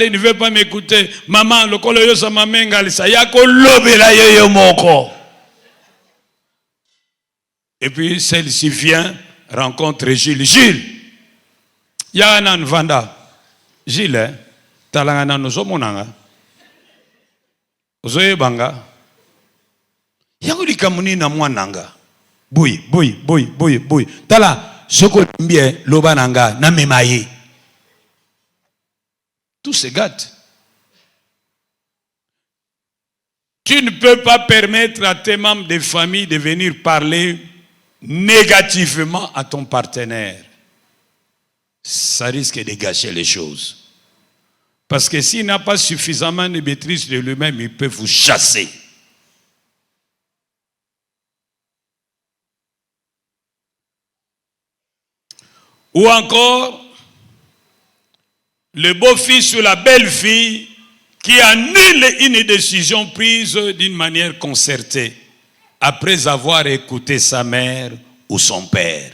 il ne veut pas m'écouter. Maman, le kolo yo sa mamenga ça yako lobela yo moko. Et puis celle-ci vient, rencontre Gilles. Gilles, Yanan Vanda. Gilles, talangana nozomonanga. Ozoye banga. Yango likamuni na mwananga. Boy. Tala, soko mbie lobananga na memaye. Tout se gâte. Tu ne peux pas permettre à tes membres de famille de venir parler négativement à ton partenaire. Ça risque de gâcher les choses. Parce que s'il n'a pas suffisamment de maîtrise de lui-même, il peut vous chasser. Ou encore, le beau-fils ou la belle-fille qui annule une décision prise d'une manière concertée après avoir écouté sa mère ou son père.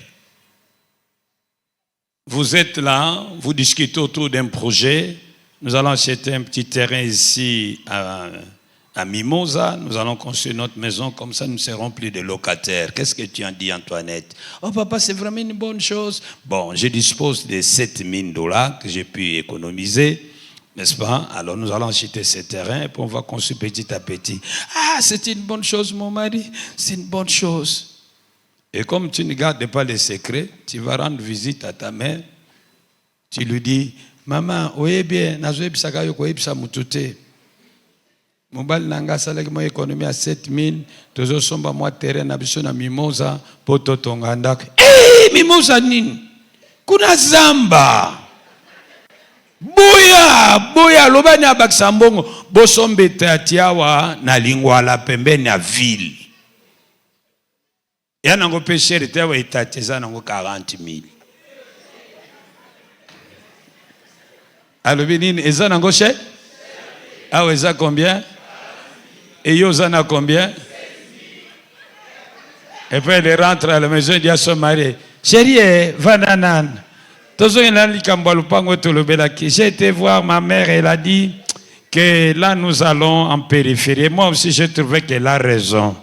Vous êtes là, vous discutez autour d'un projet. Nous allons acheter un petit terrain ici à Mimosa. Nous allons construire notre maison, comme ça nous serons plus de locataires. Qu'est-ce que tu en dis, Antoinette? Oh papa, c'est vraiment une bonne chose. Bon, je dispose de 7 000 $ que j'ai pu économiser. N'est-ce pas? Alors nous allons acheter ce terrain et puis on va construire petit à petit. Ah, c'est une bonne chose, mon mari. C'est une bonne chose. Et comme tu ne gardes pas les secrets, tu vas rendre visite à ta mère. Tu lui dis, maman, oui bien, nazo ebisaka yo ko ebisa mutute. Mobile nanga salaki mo économie à 7 000, tozo somba moi terrain na biso na Mimosa poto tongandaka. Mimosa nini? Kuna zamba. Boya lobani abakisa mbongo bosombe tatiawa na lingwala pembeni ya ville. Ya nango pêcher tewa itateza nango 40 000. Alobi nini eza nango che? Ah ouais, ça combien? Et Yozana combien? Et puis elle rentre à la maison et dit à son mari, chérie, va nanan. J'ai été voir ma mère, elle a dit que là nous allons en périphérie. Moi aussi j'ai trouvé qu'elle a raison.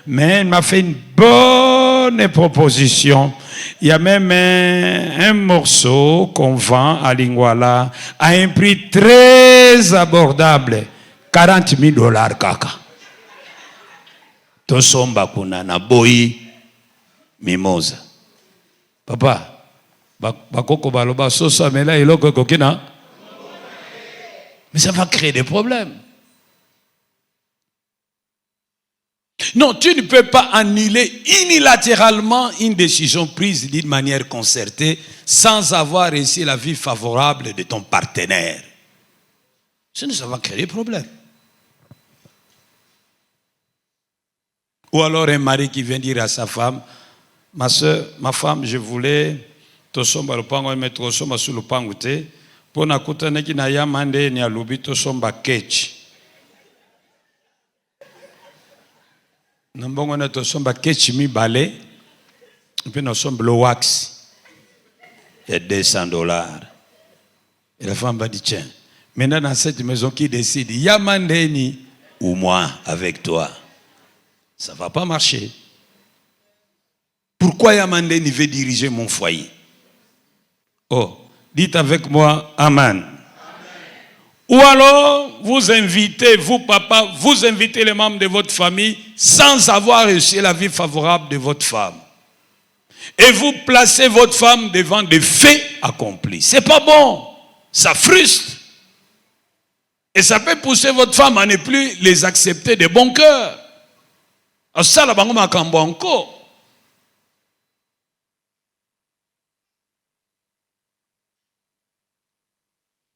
Mais elle m'a fait une bonne proposition. Il y a même un morceau qu'on vend à Lingwala à un prix très abordable. 40 000 $ kaka. Tosomba kunana boy Mimosa. Papa, bakoko baloba sosa mais là il est kokina. Mais ça va créer des problèmes. Non, tu ne peux pas annuler unilatéralement une décision prise d'une manière concertée sans avoir reçu l'avis favorable de ton partenaire. Sinon, ça va créer des problèmes. Ou alors un mari qui vient dire à sa femme, ma soeur, ma femme, je voulais tosomba lupango mettre tosomba sur le pangoute pour na kutana ki na yamande ni alubi tosomba ketch. Nambongo na tosomba ketch mi balé et puis nous sommes le wax. Il y a 200 $. Et la femme va dire tiens, maintenant dans cette maison qui décide yamande ni ou moi avec toi. Ça ne va pas marcher. Pourquoi Yamandeni veut diriger mon foyer? Oh, dites avec moi, Amen. Ou alors, vous invitez, vous papa, vous invitez les membres de votre famille sans avoir reçu l'avis favorable de votre femme. Et vous placez votre femme devant des faits accomplis. C'est pas bon. Ça frustre. Et ça peut pousser votre femme à ne plus les accepter de bon cœur. Ça, la bango makambo encore.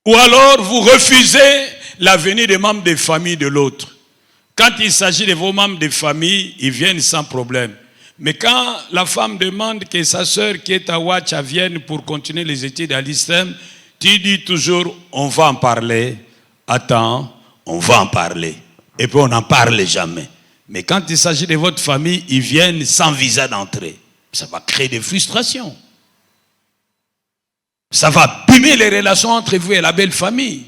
Ou alors vous refusez la venue des membres de famille de l'autre. Quand il s'agit de vos membres de famille, ils viennent sans problème. Mais quand la femme demande que sa sœur qui est à Ouacha vienne pour continuer les études à l'ISTEM, tu dis toujours on va en parler. Attends, on va en parler. Et puis on n'en parle jamais. Mais quand il s'agit de votre famille, ils viennent sans visa d'entrée. Ça va créer des frustrations. Ça va abîmer les relations entre vous et la belle famille.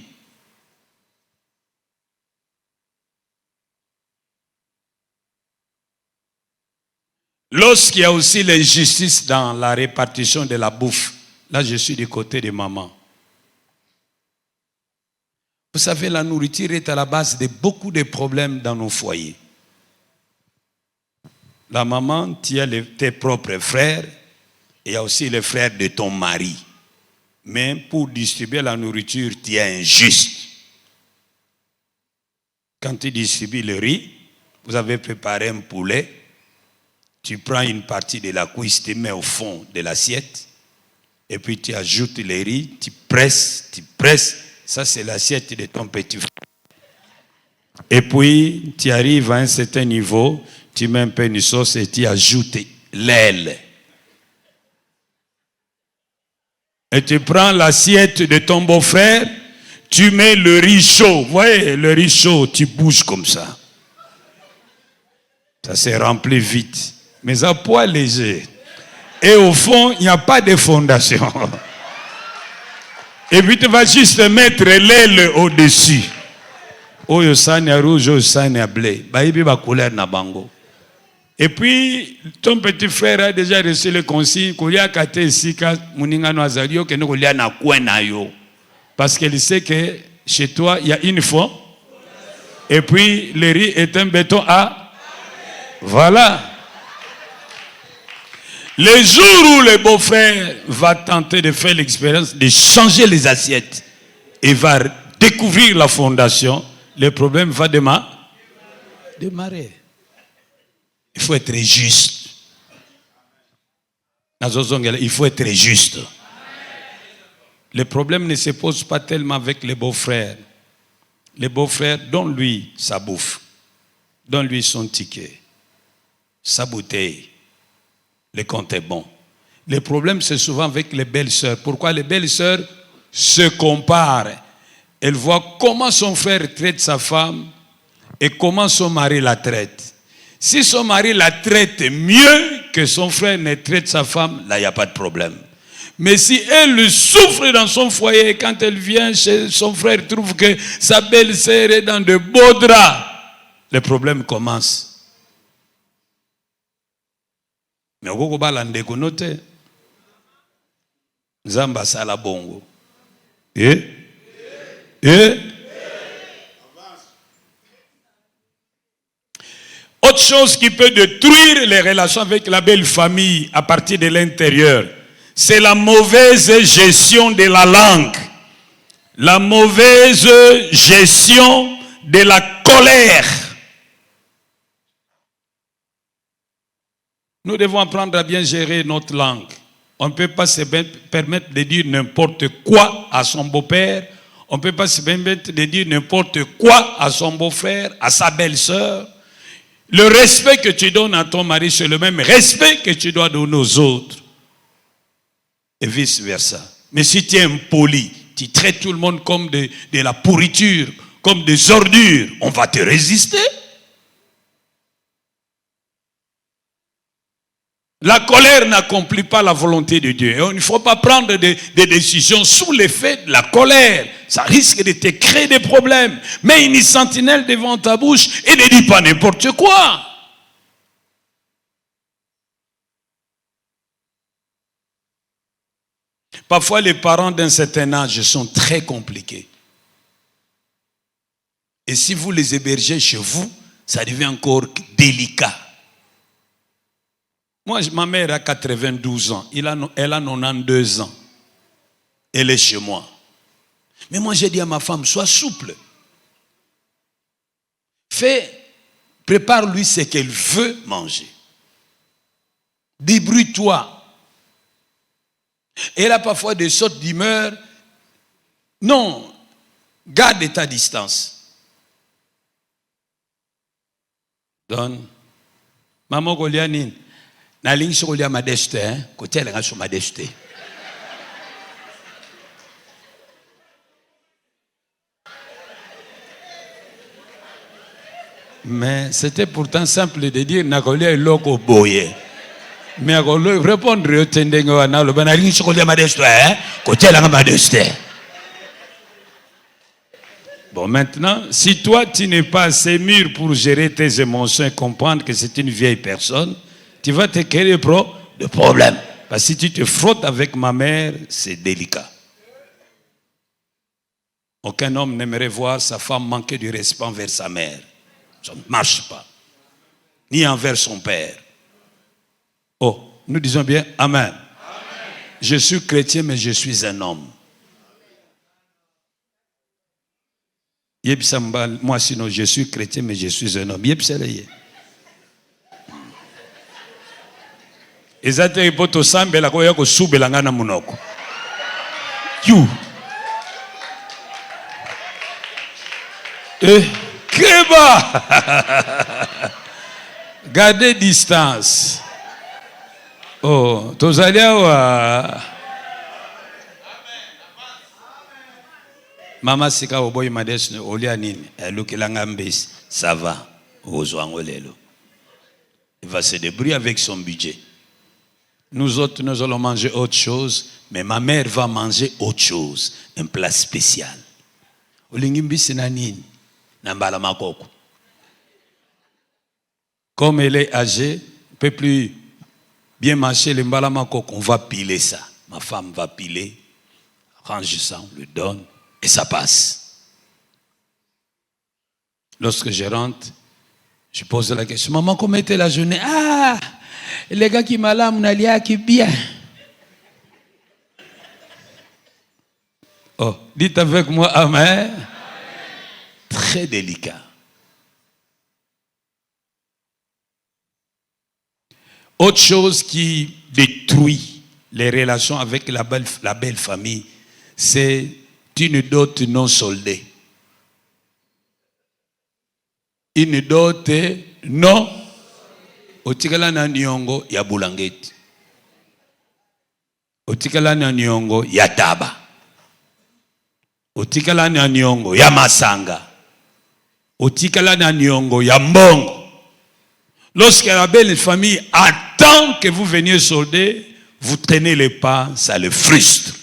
Lorsqu'il y a aussi l'injustice dans la répartition de la bouffe, là je suis du côté de maman. Vous savez, la nourriture est à la base de beaucoup de problèmes dans nos foyers. La maman, tu as tes propres frères, et il y a aussi les frères de ton mari. Mais pour distribuer la nourriture, tu es injuste. Quand tu distribues le riz, vous avez préparé un poulet, tu prends une partie de la cuisse, tu mets au fond de l'assiette, et puis tu ajoutes le riz, tu presses, ça c'est l'assiette de ton petit frère. Et puis, tu arrives à un certain niveau, tu mets un peu de sauce et tu ajoutes l'aile. Et tu prends l'assiette de ton beau-frère, tu mets le riz chaud. Vous voyez, le riz chaud, tu bouges comme ça. Ça se remplit vite. Mais à poids léger. Et au fond, il n'y a pas de fondation. Et puis tu vas juste mettre l'aile au-dessus. Oyo sani ya rouge, oyo sani ya blé. Baïbi ba couleur na bango. Et puis, ton petit frère a déjà reçu le consigne. Koulia kate sika muninga no azalio ke no koulia na kwena yo. Parce qu'il sait que chez toi, il y a une fois. Et puis, le riz est un béton à. Voilà. Le jour où le beau-frère va tenter de faire l'expérience de changer les assiettes et va découvrir la fondation, le problème va démarrer. Il faut être juste. Il faut être juste. Le problème ne se pose pas tellement avec les beaux-frères. Les beaux-frères, donne-lui sa bouffe. Donne-lui son ticket. Sa bouteille. Le compte est bon. Le problème, c'est souvent avec les belles-sœurs. Pourquoi les belles-sœurs se comparent? Elles voient comment son frère traite sa femme et comment son mari la traite. Si son mari la traite mieux que son frère ne traite sa femme, là, il n'y a pas de problème. Mais si elle souffre dans son foyer, quand elle vient chez son frère, trouve que sa belle-sœur est dans de beaux draps, le problème commence. Mais au Gogo balande konote, Zamba sala bongo. Autre chose qui peut détruire les relations avec la belle famille à partir de l'intérieur, c'est la mauvaise gestion de la langue. La mauvaise gestion de la colère. Nous devons apprendre à bien gérer notre langue. On ne peut pas se permettre de dire n'importe quoi à son beau-père. On ne peut pas se permettre de dire n'importe quoi à son beau-frère, à sa belle-sœur. Le respect que tu donnes à ton mari, c'est le même respect que tu dois donner aux autres. Et vice-versa. Mais si tu es impoli, tu traites tout le monde comme de la pourriture, comme des ordures, on va te résister. La colère n'accomplit pas la volonté de Dieu. Et il ne faut pas prendre des décisions sous l'effet de la colère. Ça risque de te créer des problèmes. Mets une sentinelle devant ta bouche et ne dis pas n'importe quoi. Parfois, les parents d'un certain âge sont très compliqués. Et si vous les hébergez chez vous, ça devient encore délicat. Moi, ma mère a 92 ans. Elle a 92 ans. Elle est chez moi. Mais moi, j'ai dit à ma femme, sois souple. Prépare-lui ce qu'elle veut manger. Débrouille-toi. Elle a parfois des sautes d'humeur. Non, garde ta distance. Donne. Maman Golianine. Naling sokolia modeste, côté la sur modeste. Mais c'était pourtant simple de dire nakolia loko boye. Mais akolo répondre au tendengo analo naling sokolia modeste, côté la modeste. Bon, maintenant, si toi tu n'es pas assez mûr pour gérer tes émotions et comprendre que c'est une vieille personne, tu vas te créer de problèmes. Parce que si tu te frottes avec ma mère, c'est délicat. Aucun homme n'aimerait voir sa femme manquer du respect envers sa mère. Ça ne marche pas. Ni envers son père. Oh, nous disons bien Amen. Amen. Je suis chrétien, mais je suis un homme. Moi, sinon, je suis chrétien, mais je suis un homme. Ezate ipoto sambe la koya ko subela ngana munoko. You. Keba. Gardez distance. Oh, tozalia wa. Mama sika oboy madesne olia nini? Elukilanga mbesi. Ça va. Ozwangolelo. Il va se débrouiller avec son budget. Nous autres, nous allons manger autre chose, mais ma mère va manger autre chose, un plat spécial. Comme elle est âgée, ne peut plus bien manger le mbalamakoko, on va piler ça. Ma femme va piler, range ça, on le donne, et ça passe. Lorsque je rentre, je pose la question, maman, comment était la journée? Ah! Les gars qui m'aiment, n'alia qui bien. Oh, dites avec moi Amen. Amen. Très délicat. Autre chose qui détruit les relations avec la belle famille, c'est une dot non soldée. Une dot non otikala na niongo ya bulangeti. Otikala na niongo ya taba. Otikala na niongo ya masanga. Otikala na niongo ya mbongo. Lorsque la belle famille attend que vous veniez solder, vous traînez les pas, ça le frustre.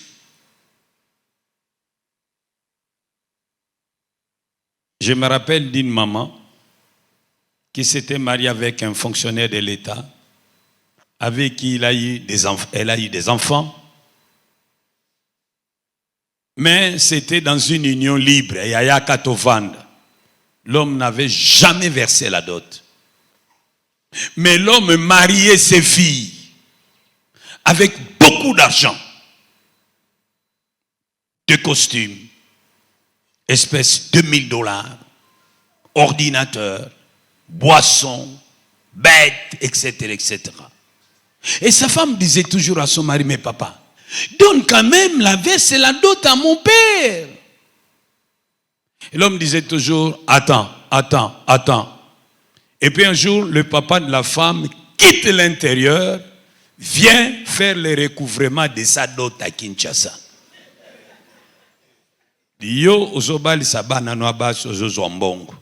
Je me rappelle d'une maman qui s'était mariée avec un fonctionnaire de l'État, avec qui elle a eu des enfants. Mais c'était dans une union libre. L'homme n'avait jamais versé la dot. Mais l'homme mariait ses filles avec beaucoup d'argent. De costumes, espèces de $2000, ordinateur, boissons, bêtes, etc., etc. Et sa femme disait toujours à son mari, mais papa, donne quand même la la dot à mon père. Et l'homme disait toujours, attends. Et puis un jour, le papa de la femme quitte l'intérieur, vient faire le recouvrement de sa dot à Kinshasa. Yo ozobali sabana no abaso ozozombongo.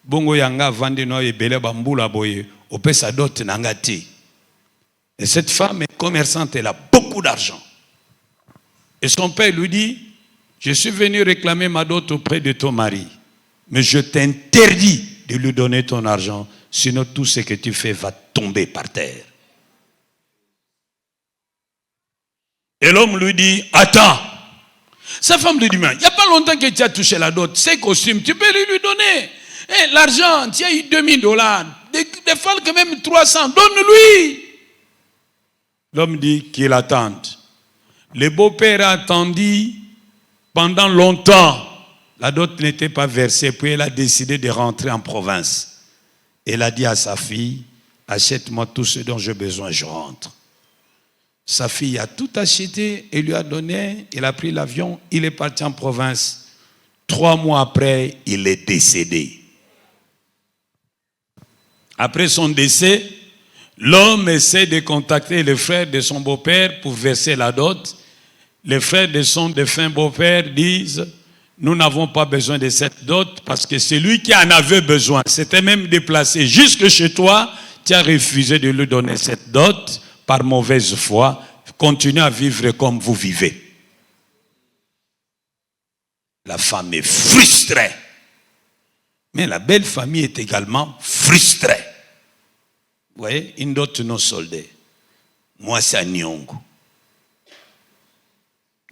Bongo yanga vandi no ebele bambula boye, opesa dot nangati. Et cette femme est commerçante, elle a beaucoup d'argent. Et son père lui dit, je suis venu réclamer ma dot auprès de ton mari, mais je t'interdis de lui donner ton argent, sinon tout ce que tu fais va tomber par terre. Et l'homme lui dit, attends. Sa femme lui dit, mais il n'y a pas longtemps que tu as touché la dot, ces costumes, tu peux lui donner. Et l'argent, tu as eu $2000, des fois quand même 300, donne-lui. L'homme dit qu'il attende. Le beau-père a attendu pendant longtemps. La dot n'était pas versée, puis elle a décidé de rentrer en province. Elle a dit à sa fille, achète-moi tout ce dont j'ai besoin, je rentre. Sa fille a tout acheté et lui a donné, il a pris l'avion, il est parti en province. 3 mois après, il est décédé. Après son décès, l'homme essaie de contacter le frère de son beau-père pour verser la dot. Les frères de son défunt beau-père disent, nous n'avons pas besoin de cette dot parce que c'est lui qui en avait besoin. C'était même déplacé jusque chez toi, tu as refusé de lui donner cette dot. Par mauvaise foi, continuez à vivre comme vous vivez. La femme est frustrée. Mais la belle famille est également frustrée. Vous voyez, une dot non soldée. Moi, c'est un nyongo.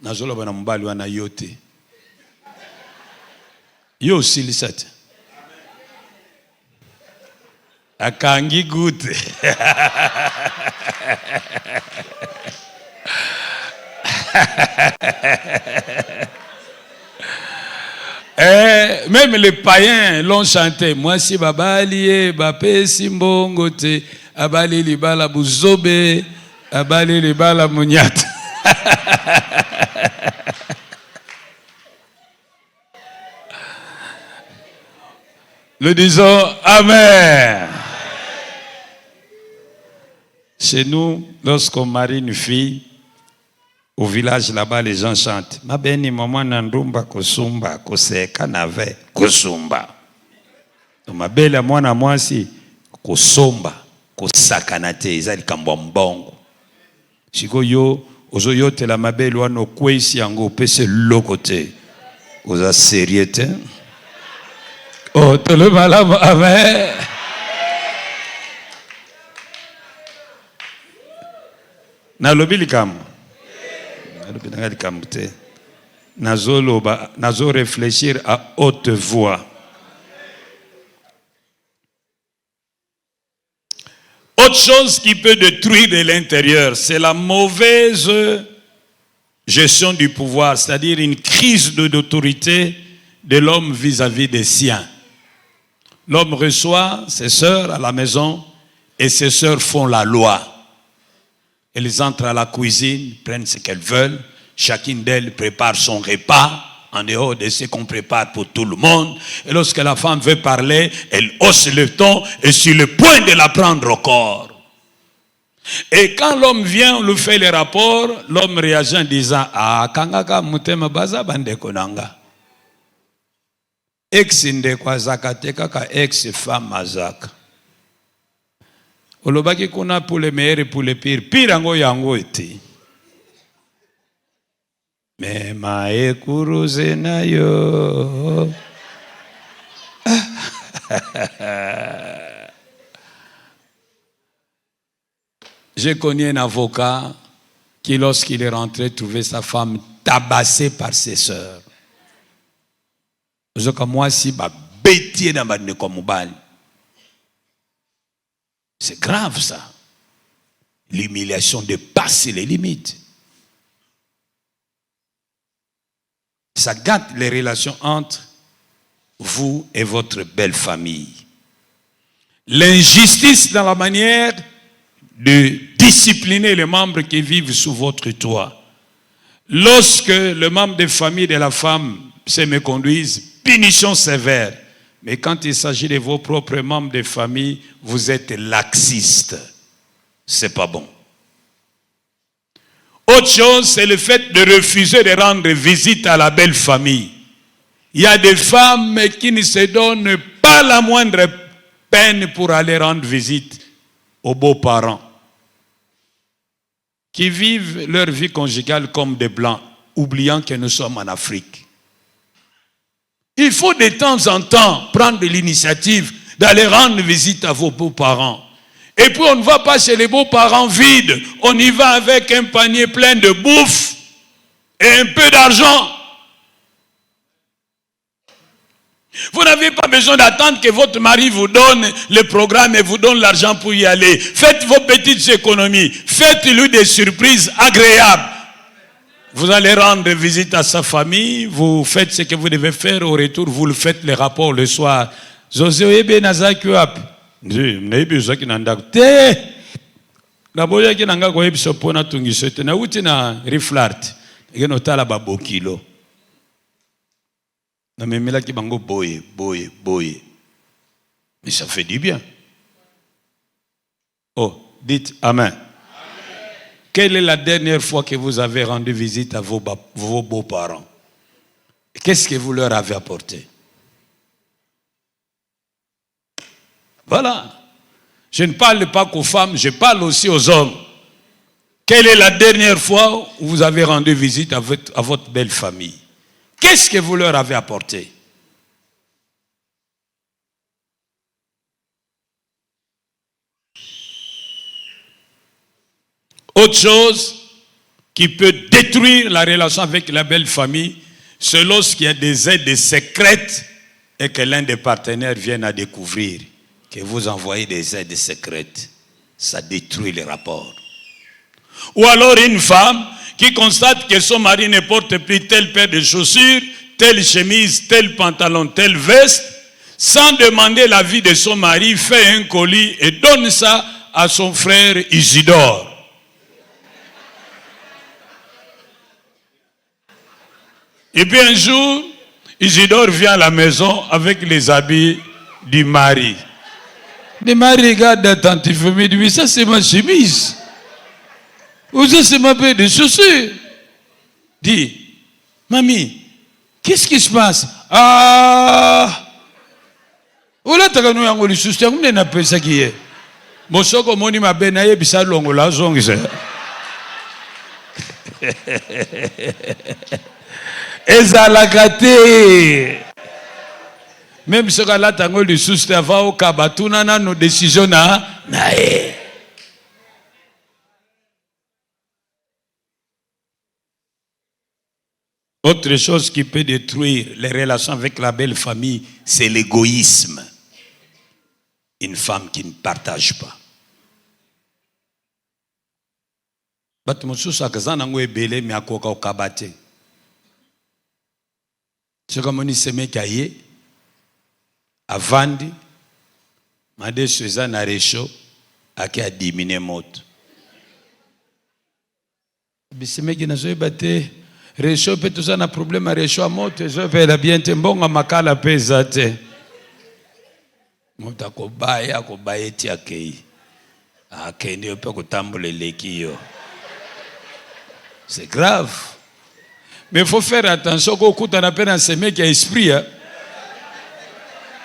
Nazolo bana mbali wana yote. Yo aussi le 7. Akangi goutte. Même les païens l'ont chanté. Moi si babalié, bapé simbongote, abali libala buzobe, abali libala munyat. Le disons Amen. Chez nous, lorsqu'on marie une fille, au village là-bas, les gens chantent. Ma beni maman nandumba kosumba koseka nave kosumba. Ma belle à moi si kosomba kosakanate ezali kambwa mbongo. Siko yo ozo yote la mabele wano kwesi yango pese lokote. Oza sérieux. Oh, tout le malade, amen. Nalobi likam. Nazo réfléchir à haute voix. Autre chose qui peut détruire de l'intérieur, c'est la mauvaise gestion du pouvoir, c'est-à-dire une crise d'autorité de l'homme vis-à-vis des siens. L'homme reçoit ses sœurs à la maison et ses sœurs font la loi. Elles entrent à la cuisine, prennent ce qu'elles veulent. Chacune d'elles prépare son repas en dehors de ce qu'on prépare pour tout le monde. Et lorsque la femme veut parler, elle hausse le ton et sur le point de la prendre au corps. Et quand l'homme vient, on lui fait les rapports, l'homme réagit en disant « Ah, kangaka mutema baza bande konanga. Ex inde kwa zakate kaka ex femme azaka. Olobaki kuna pour les meilleurs et pour les pires. Pire ango yango ete. Mais ma ekuruze na yo. J'ai connu un avocat qui, lorsqu'il est rentré, trouvait sa femme tabassée par ses sœurs. C'est grave ça. L'humiliation dépasse les limites. Ça gâte les relations entre vous et votre belle famille. L'injustice dans la manière de discipliner les membres qui vivent sous votre toit. Lorsque le membre de famille de la femme se méconduisent, punition sévère. Mais quand il s'agit de vos propres membres de famille, vous êtes laxiste. C'est pas bon. Autre chose, c'est le fait de refuser de rendre visite à la belle famille. Il y a des femmes qui ne se donnent pas la moindre peine pour aller rendre visite aux beaux-parents, qui vivent leur vie conjugale comme des blancs, oubliant que nous sommes en Afrique. Il faut de temps en temps prendre l'initiative d'aller rendre visite à vos beaux-parents. Et puis on ne va pas chez les beaux-parents vides, on y va avec un panier plein de bouffe et un peu d'argent. Vous n'avez pas besoin d'attendre que votre mari vous donne le programme et vous donne l'argent pour y aller. Faites vos petites économies. Faites-lui des surprises agréables. Vous allez rendre visite à sa famille. Vous faites ce que vous devez faire. Au retour, vous le faites les rapports le soir. Mais ça fait du bien. Oh, dites Amen. Amen. Quelle est la dernière fois que vous avez rendu visite à vos beaux-parents? Qu'est-ce que vous leur avez apporté? Voilà. Je ne parle pas qu'aux femmes, je parle aussi aux hommes. Quelle est la dernière fois où vous avez rendu visite à votre belle famille? Qu'est-ce que vous leur avez apporté? Autre chose qui peut détruire la relation avec la belle famille, c'est lorsqu'il y a des aides secrètes et que l'un des partenaires vienne à découvrir que vous envoyez des aides secrètes, ça détruit les rapports. Ou alors une femme qui constate que son mari ne porte plus telle paire de chaussures, telle chemise, tel pantalon, telle veste, sans demander l'avis de son mari, fait un colis et donne ça à son frère Isidore. Et puis un jour, Isidore vient à la maison avec les habits du mari. Le mari regarde attentivement et dit, ça c'est ma chemise. Ou ça c'est ma paire de chaussures. Dit, mamie, qu'est-ce qui se passe? Ah! Oula taganou yango li suste yango nena pesa kiye. Mosoko moni mabena ye bisa longo la zongise. Ezalaka te. Même ce que là tango li suste ava o kabatuna na no décision na e. Autre chose qui peut détruire les relations avec la belle famille, c'est l'égoïsme. Une femme qui ne partage pas. C'est comme on dit, c'est mekaye, avandi, made Suzanne a réchaud, a qui a diminué mot. C'est mekaye n'a pas battu. Réchaud peut tout ça un problème à réchaud à mot, je vais la bien te bon à makala pesate. Mota ko baya ti akei. Akende pe ko tambole lekio. C'est grave. Mais il faut faire attention qu'au coup on appelle un semé qui a esprit.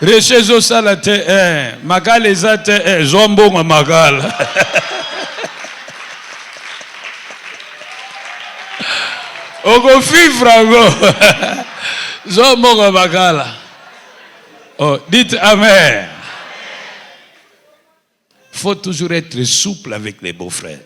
Réchaud zo salate makala ezate zombo makala. Oko fifrango. Zombo makala. Oh, dites amen. Il faut toujours être souple avec les beaux-frères.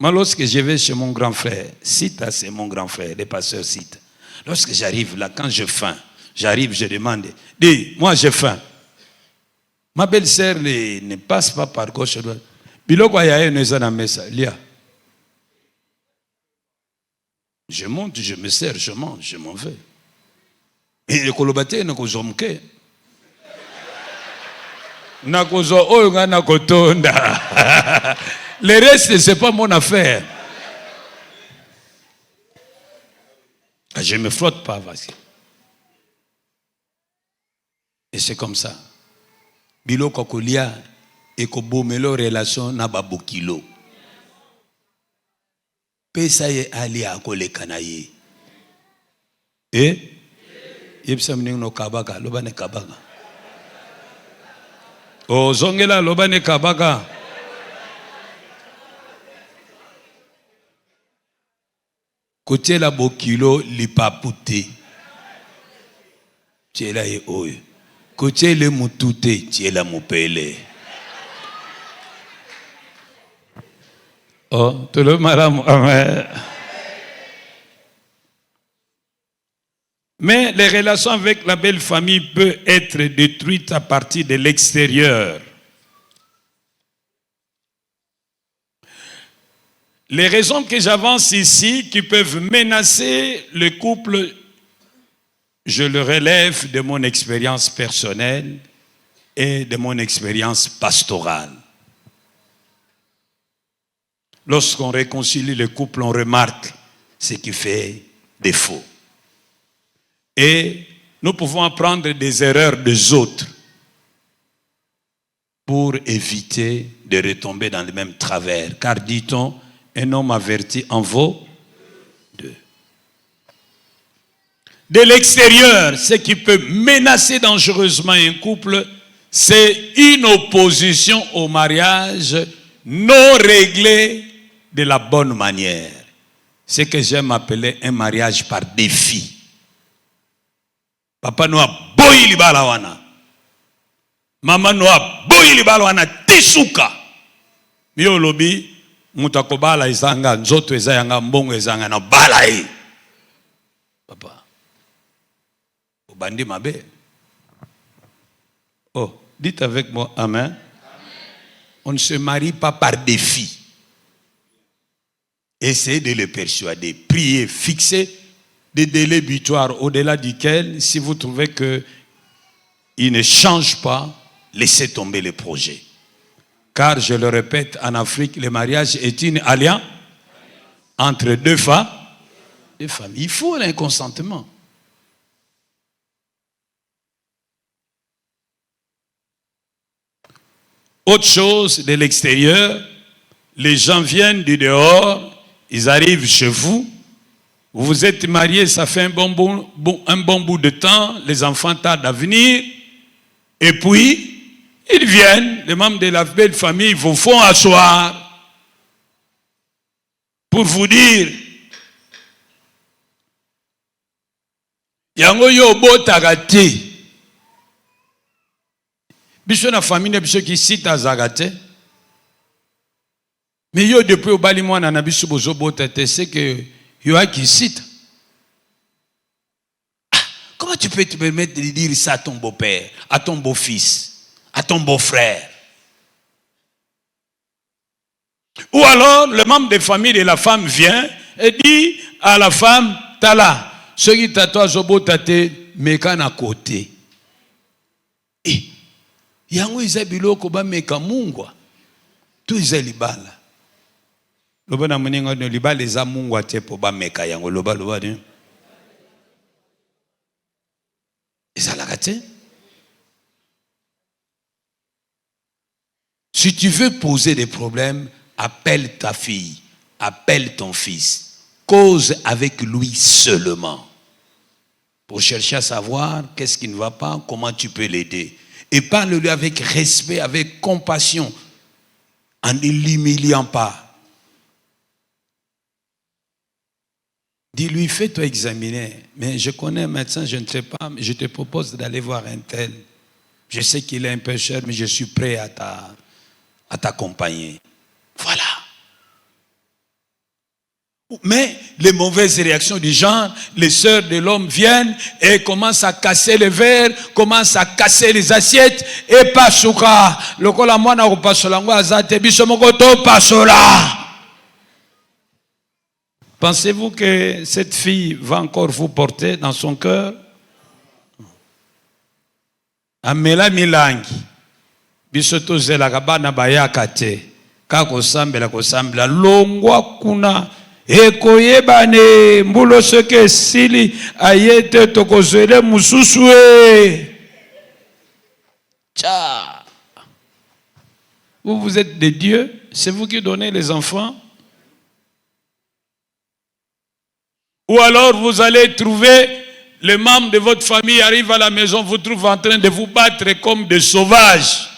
Moi, lorsque je vais chez mon grand frère, Sita, c'est mon grand frère, le pasteur Sita. Lorsque j'arrive là, quand j'ai faim, j'arrive, je demande, dis, moi j'ai faim. Ma belle-sœur ne passe pas par gauche. Biloko ya ne zana mesa, lia. Je monte, je me sers, je mange, je m'en vais. Et le kolobate ne kozomke. Nakozo oyo na kotonda. Le reste c'est pas mon affaire. Je me frotte pas, vas-y. Et c'est comme ça. Biloko kolia et ko bomelo relation na babokilo. Pesa ye ali akoleka na ye. Yebisa mningo no kabaka, loba ne kabaka. O zongela loba ne kabaka. Kotiela bokilo lipapute. Tiela ye oyo. Kotiele mutute, tiela mupele. Oh, tout le maram, amen. Mais les relations avec la belle famille peuvent être détruites à partir de l'extérieur. Les raisons que j'avance ici qui peuvent menacer le couple, je le relève de mon expérience personnelle et de mon expérience pastorale. Lorsqu'on réconcilie le couple, on remarque ce qui fait défaut. Et nous pouvons apprendre des erreurs des autres pour éviter de retomber dans le même travers. Car dit-on, un homme averti en vaut deux. De l'extérieur, ce qui peut menacer dangereusement un couple, c'est une opposition au mariage non réglée de la bonne manière. Ce que j'aime appeler un mariage par défi. Papa nous a boyi libala wana. Maman nous a boyi libala wana tisuka. Miyo lobi mutakobala izanga nzoto ezanga mbongo ezanga na bala e. Papa. Bandi mabe. Oh, dites avec moi, amen. On ne se marie pas par défi. Essayez de le persuader. Priez, fixez des délais butoirs au-delà duquel, si vous trouvez qu'il ne change pas, laissez tomber le projet. Car, je le répète, en Afrique, le mariage est une alliance entre deux femmes. Il faut un consentement. Autre chose de l'extérieur, les gens viennent du dehors, ils arrivent chez vous, vous vous êtes mariés, ça fait un bon bout de temps, les enfants tardent à venir, et puis, ils viennent, les membres de la belle famille vous font asseoir pour vous dire yango yo botaka te biso na famille na biso ki sita azaka te mais yo depuis obali mwana na biso bozo bota te c'est que yo a qui cite. Comment tu peux te permettre de dire ça à ton beau-père, à ton beau-fils, à ton beau-frère? Ou alors, le membre de famille de la femme vient et dit à la femme, Tala, ce qui t'attend zobo tate, meka na côté. Et, yango izabilo koba meka mungwa. Tout izalibala. Loba na muninga no libala eza mungwa te po ba meka yango loba ni. Si tu veux poser des problèmes, appelle ta fille, appelle ton fils, cause avec lui seulement pour chercher à savoir qu'est-ce qui ne va pas, comment tu peux l'aider. Et parle-lui avec respect, avec compassion, en ne l'humiliant pas. Dis-lui, fais-toi examiner. Mais je connais un médecin, je ne sais pas, mais je te propose d'aller voir un tel. Je sais qu'il est un peu cher, mais je suis prêt à t'accompagner. Voilà. Mais les mauvaises réactions du genre, les sœurs de l'homme viennent et commencent à casser les verres, commencent à casser les assiettes, et pasuka. Lokola mwana ko pasolango azate biso moko to pasola. Pensez-vous que cette fille va encore vous porter dans son cœur? Amela milangi. Bisoto zela kabana bayaka te. Kako sambela ko sambela longwa kuna ekoyebane mbulo seke sili ayete tokozele mususue. Tcha. Vous êtes des dieux, c'est vous qui donnez les enfants. Ou alors vous allez trouver les membres de votre famille arrivent à la maison, vous trouvent en train de vous battre comme des sauvages.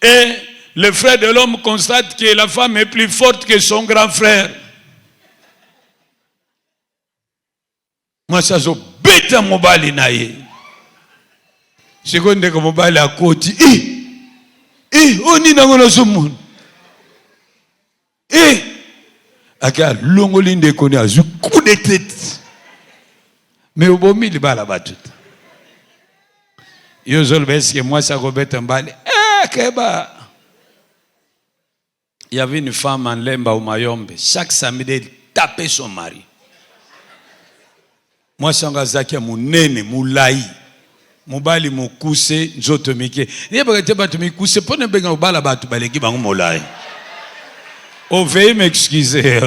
Et le frère de l'homme constate que la femme est plus forte que son grand frère. Moi, ça zo bête mobali naye. Seconde que mobali à côté. On y n'a pas de monde. Aka longolinde kone azu coup de tête. Mais au bomi il va là-bas tout. Yo zolbes que moi ça robet un bal. Keba. Il y avait une femme en Lemba au Mayombe. Chaque samedi elle tapait son mari. Moi sanga zaki munene mulai. Mobali mukuse nzoto mike. Ni ba te ba to mikuse pona benga bala batu baleki bango molai. Oh, veuillez m'excuser.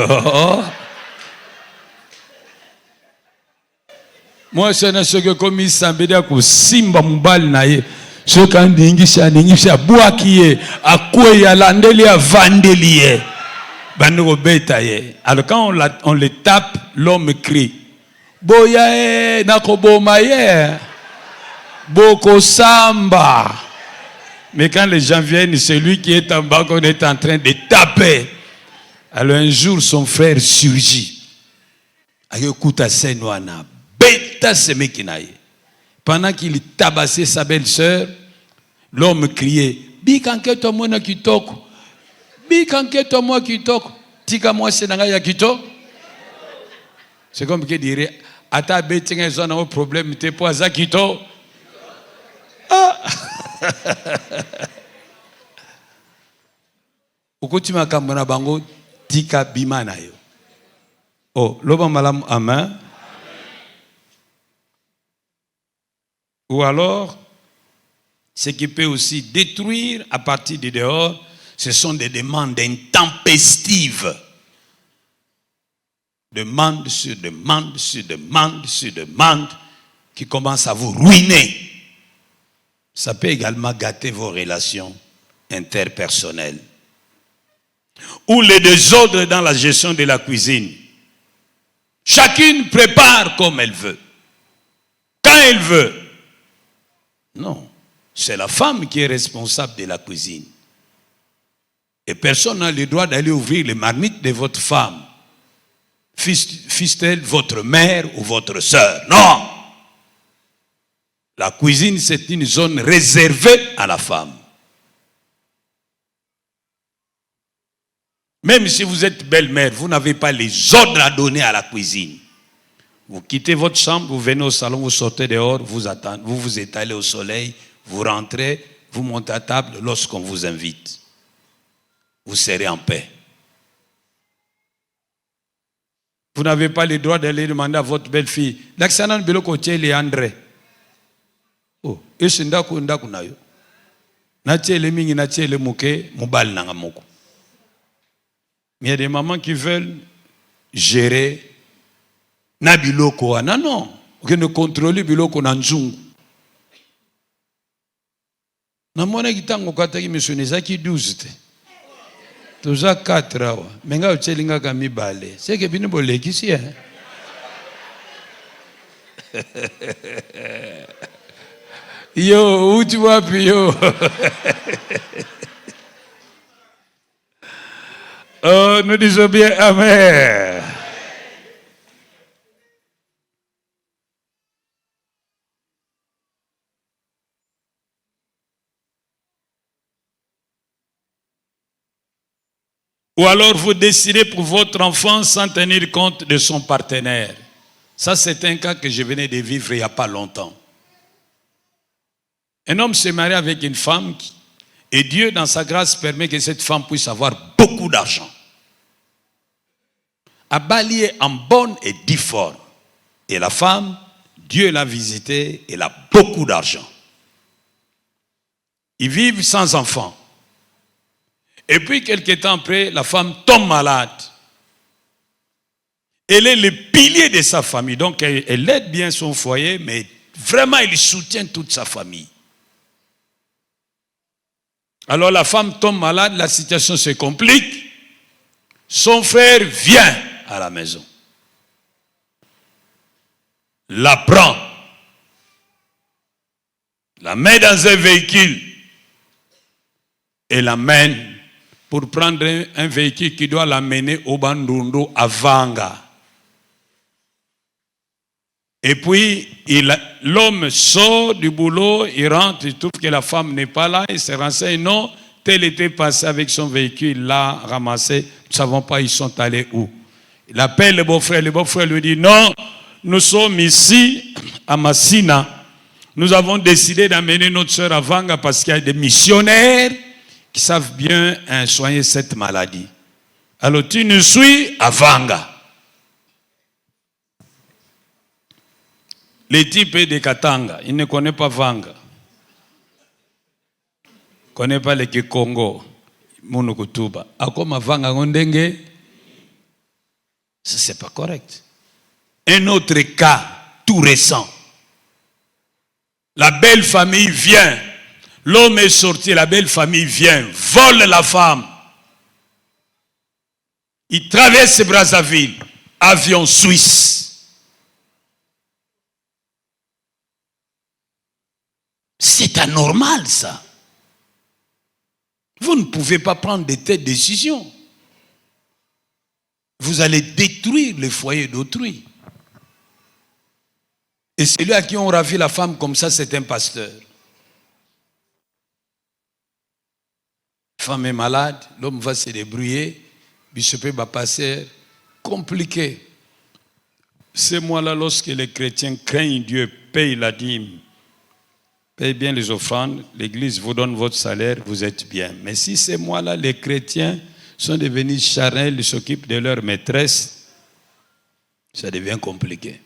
Moi, c'est ce que comme il semble dire que Simba Mubal naye, ce qu'on dit, à Boakiye, à Kouya, Landeli, à Vandeliye, Bandoro Betaye. Alors quand on le tape, l'homme crie Boyae, Nakobomaye, Boko Samba. Mais quand les gens viennent, c'est lui qui est en bas qu'on est en train de taper. Alors un jour, son frère surgit. Pendant qu'il tabassait sa belle-sœur, l'homme criait, Bikanketo mwana kitoko. Bikanketo mwana kitoko. Tika moi senanga ya kitoko. C'est comme qu'il dirait, ata betinga zo na problème te po azakito. Ah. Okoti makambo na bango tika bima na yo. Oh, loba malam amen. Ou alors, ce qui peut aussi détruire à partir du dehors, ce sont des demandes intempestives. Demande sur demande sur demande sur demande qui commencent à vous ruiner. Ça peut également gâter vos relations interpersonnelles. Ou les désordres dans la gestion de la cuisine. Chacune prépare comme elle veut, quand elle veut. Non, c'est la femme qui est responsable de la cuisine. Et personne n'a le droit d'aller ouvrir les marmites de votre femme. Fût-elle votre mère ou votre sœur. Non! La cuisine, c'est une zone réservée à la femme. Même si vous êtes belle-mère, vous n'avez pas les ordres à donner à la cuisine. Vous quittez votre chambre, vous venez au salon, vous sortez dehors, vous attendez, vous vous étalez au soleil, vous rentrez, vous montez à table lorsqu'on vous invite. Vous serez en paix. Vous n'avez pas le droit d'aller demander à votre belle-fille, Laksanan Biloko Tcheli André. Oh, et c'est ndaku ndaku na yo. Na tcheli mingi na tcheli muke, mubal nanga moko. Mais il y a des mamans qui veulent gérer na biloko. Non, non. Vous ne contrôlez biloko na nzungu. Na mwana kitango kataki monsieur Nezaki 12 te. Toza 4 awa. Menga uchelinga kami bale. C'est que bino boleki si hein. Yo, où tu vois puis yo. Oh, nous disons bien amen. Ou alors vous décidez pour votre enfant sans tenir compte de son partenaire. Ça, c'est un cas que je venais de vivre il n'y a pas longtemps. Un homme se marie avec une femme et Dieu, dans sa grâce, permet que cette femme puisse avoir beaucoup d'argent. Abali est en bonne et due forme. Et la femme, Dieu l'a visitée, elle a beaucoup d'argent. Ils vivent sans enfant. Et puis, quelques temps après, la femme tombe malade. Elle est le pilier de sa famille. Donc, elle aide bien son foyer, mais vraiment, elle soutient toute sa famille. Alors, la femme tombe malade, la situation se complique. Son frère vient à la maison. La prend. La met dans un véhicule. Et l'amène pour prendre un véhicule qui doit l'amener au Bandundu à Vanga. Et puis, l'homme sort du boulot, il rentre, il trouve que la femme n'est pas là, il se renseigne, non, tel était passé avec son véhicule, il l'a ramassé, nous ne savons pas ils sont allés où. Il appelle le beau-frère lui dit, non, nous sommes ici à Massina, nous avons décidé d'amener notre soeur à Vanga parce qu'il y a des missionnaires qui savent bien soigner cette maladie. Alors tu nous suis à Vanga. Le type est de Katanga, il ne connaît pas Vanga. Il ne connaît pas le Congo, Monokutuba. A comme Vanga Ngondenge, ça c'est pas correct. Un autre cas, tout récent. La belle famille vient. L'homme est sorti, la belle famille vient, vole la femme. Il traverse Brazzaville, avion suisse. C'est anormal ça. Vous ne pouvez pas prendre de telles décisions. Vous allez détruire le foyer d'autrui. Et celui à qui on ravit la femme comme ça, c'est un pasteur. La femme est malade, l'homme va se débrouiller, bishopé va passer, compliqué. Ces mois-là, lorsque les chrétiens craignent Dieu, payent la dîme, payent bien les offrandes, l'Église vous donne votre salaire, vous êtes bien. Mais si ces mois-là, les chrétiens sont devenus charnels, ils s'occupent de leur maîtresse, ça devient compliqué.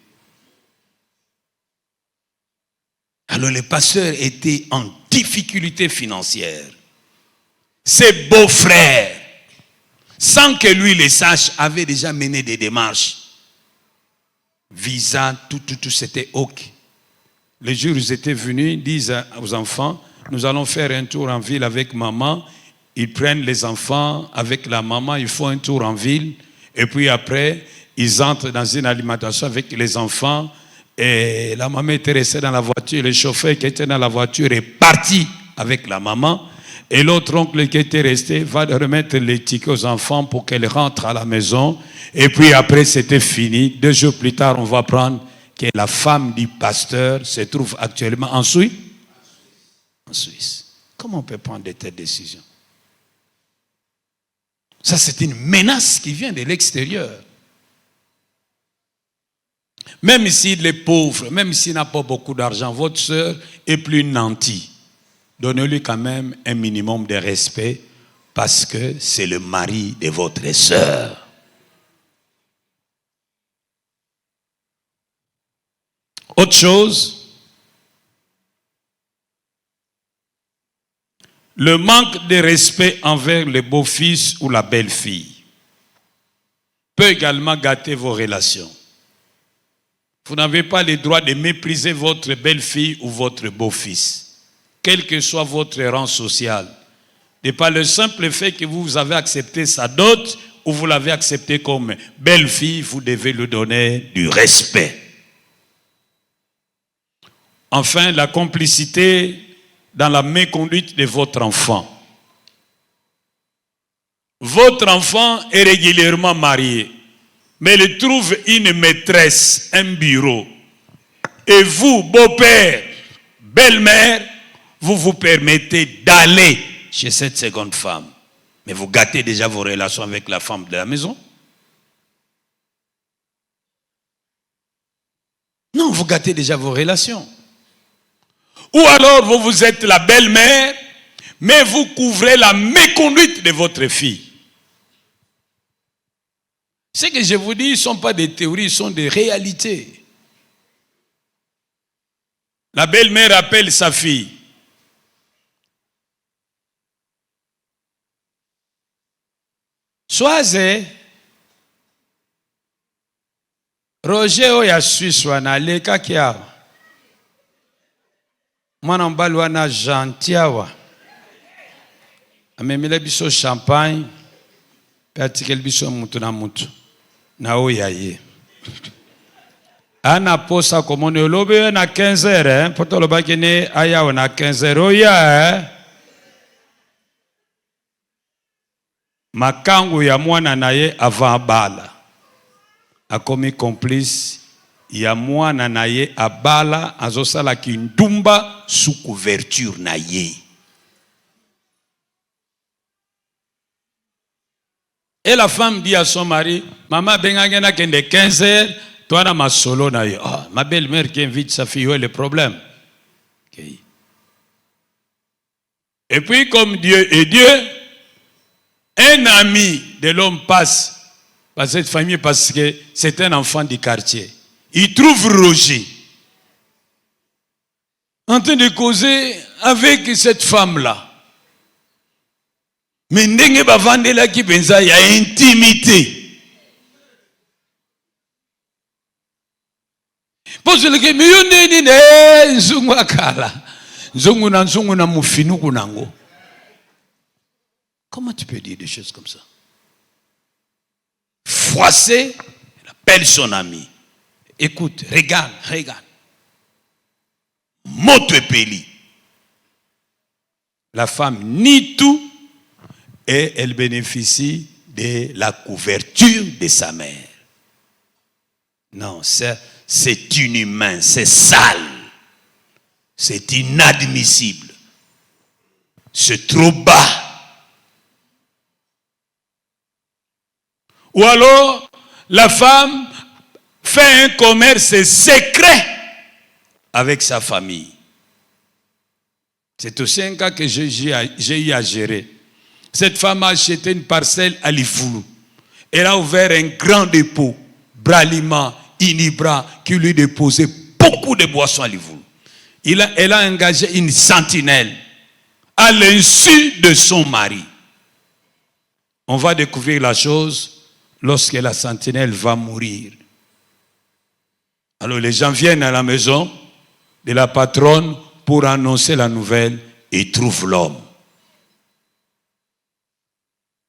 Alors les pasteurs étaient en difficulté financière. Ses beaux-frères, sans que lui les sache, avaient déjà mené des démarches. Visa, tout, c'était OK. Le jour où ils étaient venus, ils disent aux enfants, nous allons faire un tour en ville avec maman. Ils prennent les enfants avec la maman, ils font un tour en ville. Et puis après, ils entrent dans une alimentation avec les enfants. Et la maman était restée dans la voiture. Le chauffeur qui était dans la voiture est parti avec la maman. Et l'autre oncle qui était resté va remettre les tickets aux enfants pour qu'elles rentrent à la maison. Et puis après, c'était fini. 2 jours plus tard, on va apprendre que la femme du pasteur se trouve actuellement en Suisse. En Suisse. Comment on peut prendre de telles décisions? Ça, c'est une menace qui vient de l'extérieur. Même s'il est pauvre, même s'il n'a pas beaucoup d'argent, votre soeur est plus nantie. Donnez-lui quand même un minimum de respect parce que c'est le mari de votre soeur. Autre chose, le manque de respect envers le beau-fils ou la belle-fille peut également gâter vos relations. Vous n'avez pas le droit de mépriser votre belle-fille ou votre beau-fils, quel que soit votre rang social. Et par le simple fait que vous avez accepté sa dot ou vous l'avez accepté comme belle-fille, vous devez lui donner du respect. Enfin, la complicité dans la méconduite de votre enfant. Votre enfant est régulièrement marié, mais il trouve une maîtresse, un bureau. Et vous, beau-père, belle-mère, vous vous permettez d'aller chez cette seconde femme. Mais vous gâtez déjà vos relations avec la femme de la maison. Non, vous gâtez déjà vos relations. Ou alors vous êtes la belle-mère, mais vous couvrez la méconduite de votre fille. Ce que je vous dis, ce ne sont pas des théories, ce sont des réalités. La belle-mère appelle sa fille. Soazé, Roger oya Suisse wana leka kia. Mwana mbali wana Jantiawa. Amemile biso champagne. Pe atikel biso mutu na mutu. Na oya ye. Ana posa komone lobe na 15h, poto lobaki ne aya na 15h oya. Makangu ya mwana na ye avant bala. Akomi complice ya mwana na ye abala azosala kindumba sous couverture na ye. Et la femme dit à son mari, maman bengagena kende 15h, toi na ma solo na ye. Oh, ma belle-mère qui invite sa fille, où est le problème? Okay. Et puis comme Dieu est Dieu, un ami de l'homme passe par cette famille parce que c'est un enfant du quartier. Il trouve Roger en train de causer avec cette femme-là. Mais ndenge bavandela ki benza ya intimité. Pose le que miyonde ni ne nzungu akala. Nzungu na mufinu kunango. Comment tu peux dire des choses comme ça? Froissé, il appelle son ami. Écoute, regarde. Motepeli. La femme nie tout et elle bénéficie de la couverture de sa mère. Non, c'est inhumain, c'est sale. C'est inadmissible. C'est trop bas. Ou alors, la femme fait un commerce secret avec sa famille. C'est aussi un cas que j'ai eu à gérer. Cette femme a acheté une parcelle à Livoulou. Elle a ouvert un grand dépôt, Bralima, Inibra, qui lui déposait beaucoup de boissons à Livoulou. Elle a engagé une sentinelle à l'insu de son mari. On va découvrir la chose lorsque la sentinelle va mourir. Alors les gens viennent à la maison de la patronne pour annoncer la nouvelle et trouvent l'homme.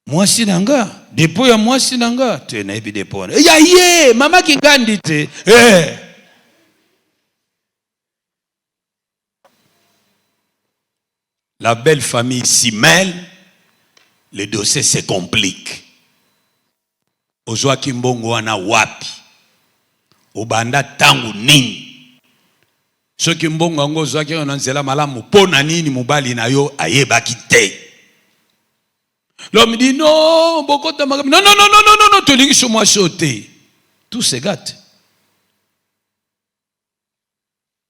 Moi si nanga, dépôt ya moi si nanga, tu n'as pas dépôt. Ya maman qui gagne te. La belle famille s'y mêle, le dossier se complique. Ozwa kimbongo wana wapi? Obanda tangu nini? So kimbongo ngo ozwa ki onanzela malamu pona nini mubali na yo ayebaki te. L'homme dit non, bokota magam. Non, tu lis sur moi sauter. Tout se gâte.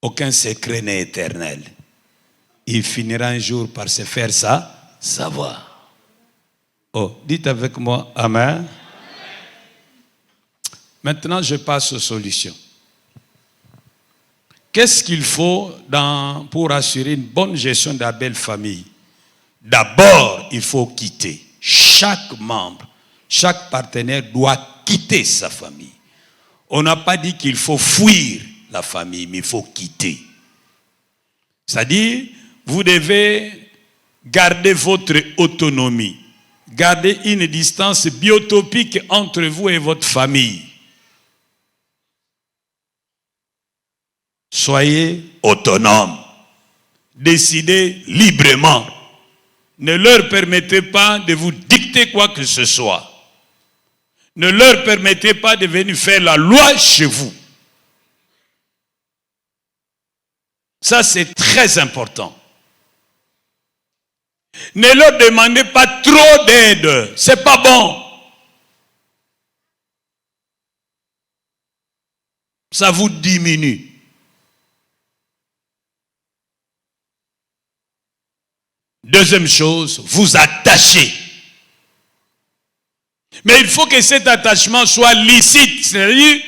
Aucun secret n'est éternel. Il finira un jour par se faire ça, savoir. Oh, dites avec moi, Amen. Maintenant, je passe aux solutions. Qu'est-ce qu'il faut pour assurer une bonne gestion de la belle famille? D'abord, il faut quitter. Chaque membre, chaque partenaire doit quitter sa famille. On n'a pas dit qu'il faut fuir la famille, mais il faut quitter. C'est-à-dire, vous devez garder votre autonomie. Garder une distance biotopique entre vous et votre famille. Soyez autonomes. Décidez librement. Ne leur permettez pas de vous dicter quoi que ce soit. Ne leur permettez pas de venir faire la loi chez vous. Ça, c'est très important. Ne leur demandez pas trop d'aide. C'est pas bon. Ça vous diminue. Deuxième chose, vous attachez. Mais il faut que cet attachement soit licite, c'est-à-dire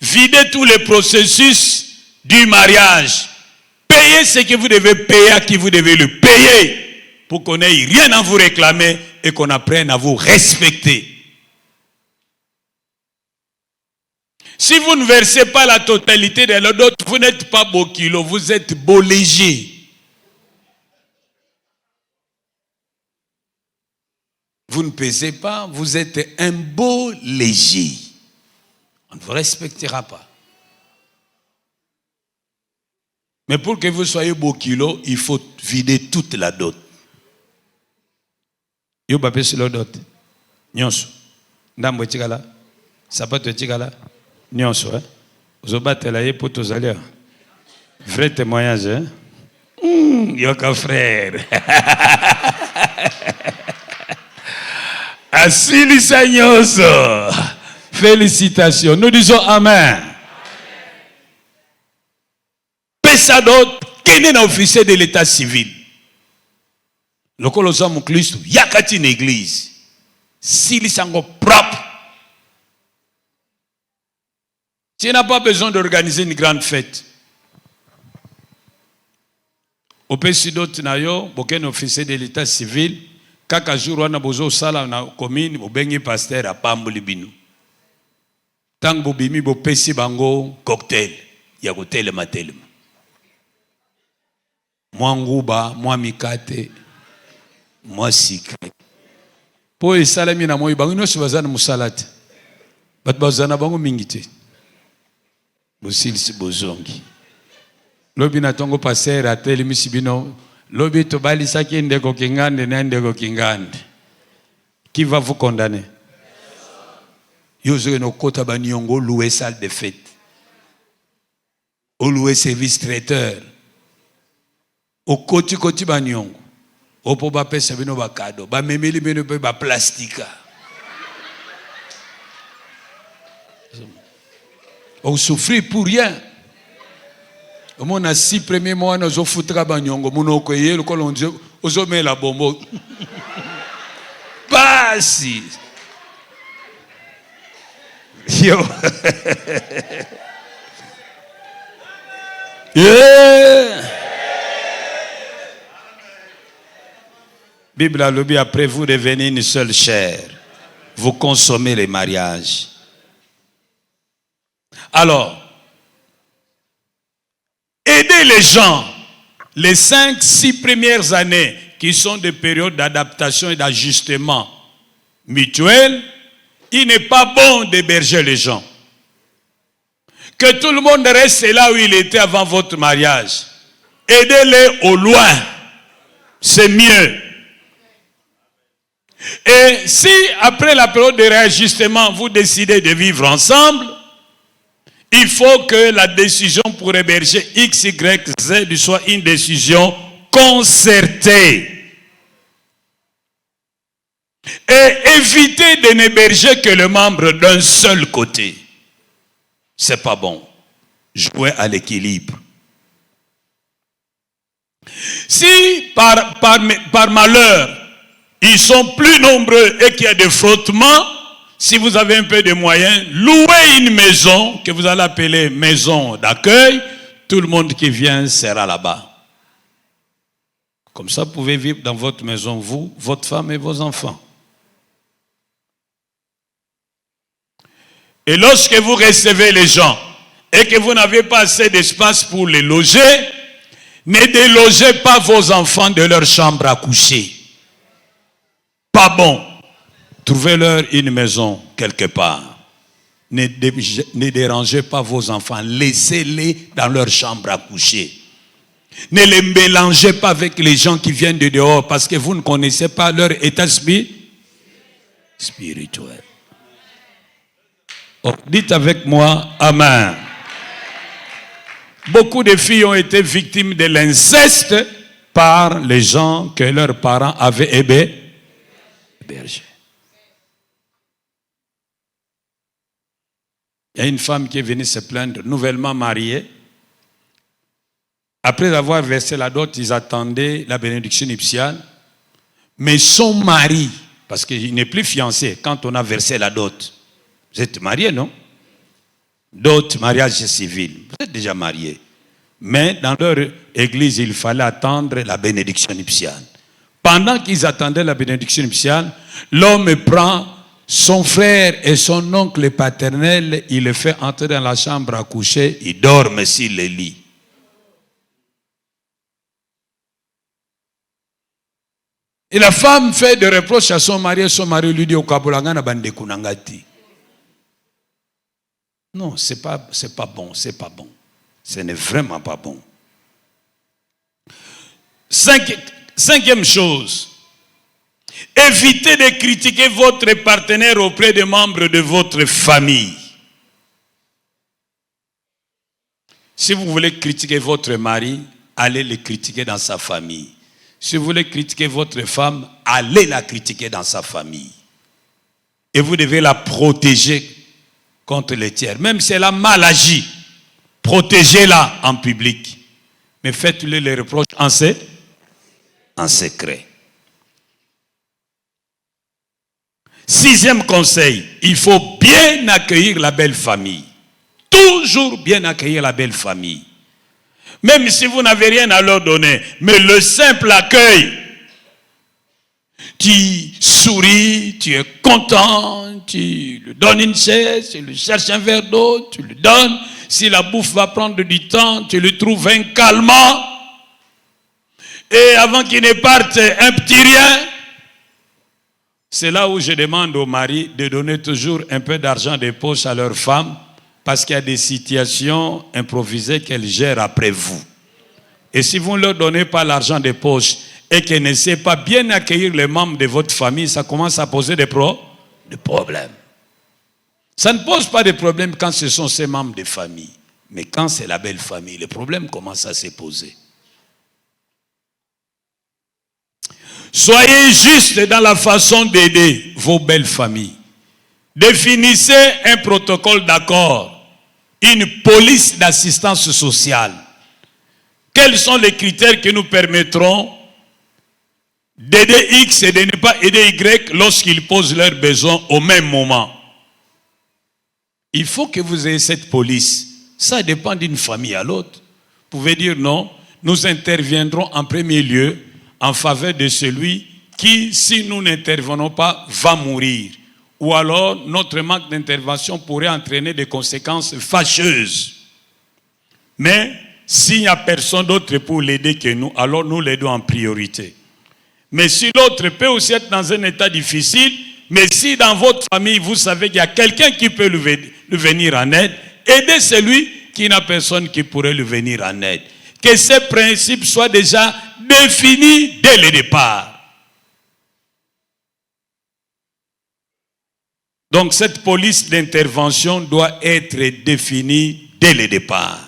vider tous les processus du mariage. Payez ce que vous devez payer à qui vous devez le payer pour qu'on n'ait rien à vous réclamer et qu'on apprenne à vous respecter. Si vous ne versez pas la totalité de l'autre, vous n'êtes pas beau kilo, vous êtes beau léger. Vous ne pesez pas, vous êtes un beau léger. On ne vous respectera pas. Mais pour que vous soyez beau kilo, il faut vider toute la dot. Yo papé sur la dot. Nyonso. Ndambo tigala. Sapato tigala. Nyonso, hein. Zobate la ye pour tous aller. Vrai témoignage, hein. Yoka frère. Asilisa nyonso. Félicitations. Nous disons Amen. Pesa d'autres, qui n'est officier de l'état civil. Le colossal mon Christ, yakati une église. Silisango propre. Tu n'as pas besoin d'organiser une grande fête. Au pays d'autres, aucun officier de l'état civil. Kaka jour wana bozo sala na commune bobengi pasteur a pamboli binu. Tang bobimi bo pesi bango cocktail ya kotelema telema. Mwa nguba, mwa mikate, mwa sikre. Po esalami na moyi bango nyonso bazana musalate. Bat bazana bango mingite. Bosilisi bozongi. Lobi na tongo pasteur atelemi sibino. Lobi to bali saki ndeko kingande na ndeko kingande. Qui va vous condamner? Yozo no kota banyongo louer salle de fête. Ou louer service traiteur. Au koti banyongo. Au po ba pesa bino ba cadeau. Ba memeli bino ba plastika. On souffre pour rien. Au moins, on a 6 premiers mois, on a foutu à Banyongo, on a coupé le colon, on a mis la bombe. Pas si. Yo. Yeah. Bible a lobby, après vous devenez une seule chair. Vous consommez les mariages. Alors, aider les gens, les 5-6 premières années qui sont des périodes d'adaptation et d'ajustement mutuel, il n'est pas bon d'héberger les gens. Que tout le monde reste là où il était avant votre mariage. Aidez-les au loin. C'est mieux. Et si après la période de réajustement, vous décidez de vivre ensemble, il faut que la décision pour héberger X, Y, Z soit une décision concertée. Et évitez de n'héberger que le membre d'un seul côté. C'est pas bon. Jouez à l'équilibre. Si par malheur, ils sont plus nombreux et qu'il y a des frottements, si vous avez un peu de moyens, louez une maison que vous allez appeler maison d'accueil. Tout le monde qui vient sera là-bas. Comme ça, vous pouvez vivre dans votre maison, vous, votre femme et vos enfants. Et lorsque vous recevez les gens et que vous n'avez pas assez d'espace pour les loger, ne délogez pas vos enfants de leur chambre à coucher. Pas bon. Trouvez-leur une maison quelque part. Ne dérangez pas vos enfants. Laissez-les dans leur chambre à coucher. Ne les mélangez pas avec les gens qui viennent de dehors parce que vous ne connaissez pas leur état spirituel. Oh, dites avec moi, Amen. Beaucoup de filles ont été victimes de l'inceste par les gens que leurs parents avaient hébergés. Il y a une femme qui est venue se plaindre, nouvellement mariée. Après avoir versé la dot, ils attendaient la bénédiction nuptiale. Mais son mari, parce qu'il n'est plus fiancé quand on a versé la dot. Vous êtes marié, non? Dot, mariage civil. Vous êtes déjà marié. Mais dans leur église, il fallait attendre la bénédiction nuptiale. Pendant qu'ils attendaient la bénédiction nuptiale, l'homme prend son frère et son oncle paternel, il le fait entrer dans la chambre à coucher, il dorment sur le lit. Et la femme fait des reproches à son mari lui dit au Kabulangana bande kunangati. Non, c'est pas bon, c'est pas bon. Ce n'est vraiment pas bon. Cinquième chose, évitez de critiquer votre partenaire auprès des membres de votre famille. Si vous voulez critiquer votre mari, allez le critiquer dans sa famille. Si vous voulez critiquer votre femme, allez la critiquer dans sa famille. Et vous devez la protéger contre les tiers. Même si elle a mal agi, protégez-la en public. Mais faites-lui les reproches en secret. Sixième conseil, il faut bien accueillir la belle famille. Toujours bien accueillir la belle famille. Même si vous n'avez rien à leur donner, mais le simple accueil, tu souris, tu es content, tu lui donnes une chaise, tu lui cherches un verre d'eau, tu lui donnes. Si la bouffe va prendre du temps, tu lui trouves un calmant. Et avant qu'il ne parte, un petit rien. C'est là où je demande aux maris de donner toujours un peu d'argent de poche à leur femme, parce qu'il y a des situations improvisées qu'elles gèrent après vous. Et si vous ne leur donnez pas l'argent de poche et qu'elles ne savent pas bien accueillir les membres de votre famille, ça commence à poser des problèmes. Ça ne pose pas de problème quand ce sont ces membres de famille. Mais quand c'est la belle famille, les problèmes commencent à se poser. Soyez juste dans la façon d'aider vos belles familles. Définissez un protocole d'accord. une police d'assistance sociale. Quels sont les critères qui nous permettront d'aider X et de ne pas aider Y lorsqu'ils posent leurs besoins au même moment? Il faut que vous ayez cette police. Ça dépend d'une famille à l'autre. Vous pouvez dire non, nous interviendrons en premier lieu en faveur de celui qui, si nous n'intervenons pas, va mourir. Ou alors, notre manque d'intervention pourrait entraîner des conséquences fâcheuses. Mais, s'il n'y a personne d'autre pour l'aider que nous, alors nous l'aidons en priorité. Mais si l'autre peut aussi être dans un état difficile, mais si dans votre famille, vous savez qu'il y a quelqu'un qui peut lui venir en aide, aidez celui qui n'a personne qui pourrait lui venir en aide. Que ces principes soient déjà définis dès le départ. Donc cette police d'intervention doit être définie dès le départ.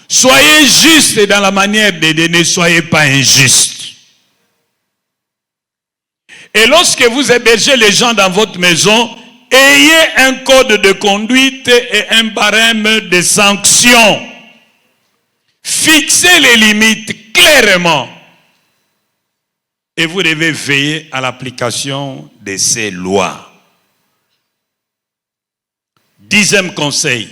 Soyez juste dans la manière d'aider, ne soyez pas injuste. Et lorsque vous hébergez les gens dans votre maison, ayez un code de conduite et un barème de sanctions. Fixez les limites clairement. Et vous devez veiller à l'application de ces lois. 10e conseil.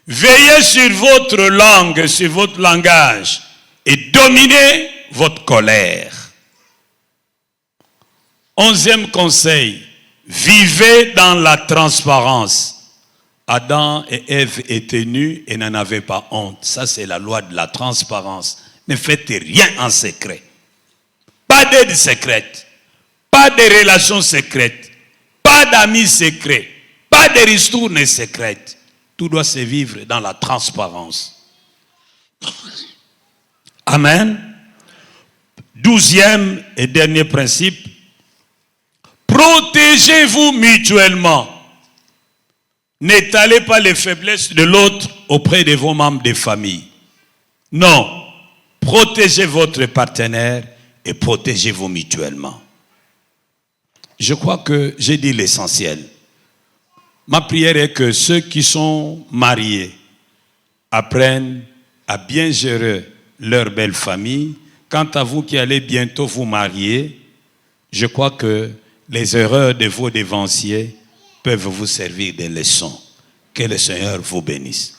Veillez sur votre langue, sur votre langage et dominez votre colère. 11e conseil. Vivez dans la transparence. Adam et Ève étaient nus et n'en avaient pas honte. Ça, c'est la loi de la transparence. Ne faites rien en secret. Pas d'aide secrète, pas de relations secrètes, pas d'amis secrets, pas de ristournes secrètes. Tout doit se vivre dans la transparence. Amen. 12e et dernier principe. Protégez-vous mutuellement. N'étalez pas les faiblesses de l'autre auprès de vos membres de famille. Non. Protégez votre partenaire et protégez-vous mutuellement. Je crois que j'ai dit l'essentiel. Ma prière est que ceux qui sont mariés apprennent à bien gérer leur belle famille. Quant à vous qui allez bientôt vous marier, je crois que les erreurs de vos dévanciers peuvent vous servir de leçons. Que le Seigneur vous bénisse.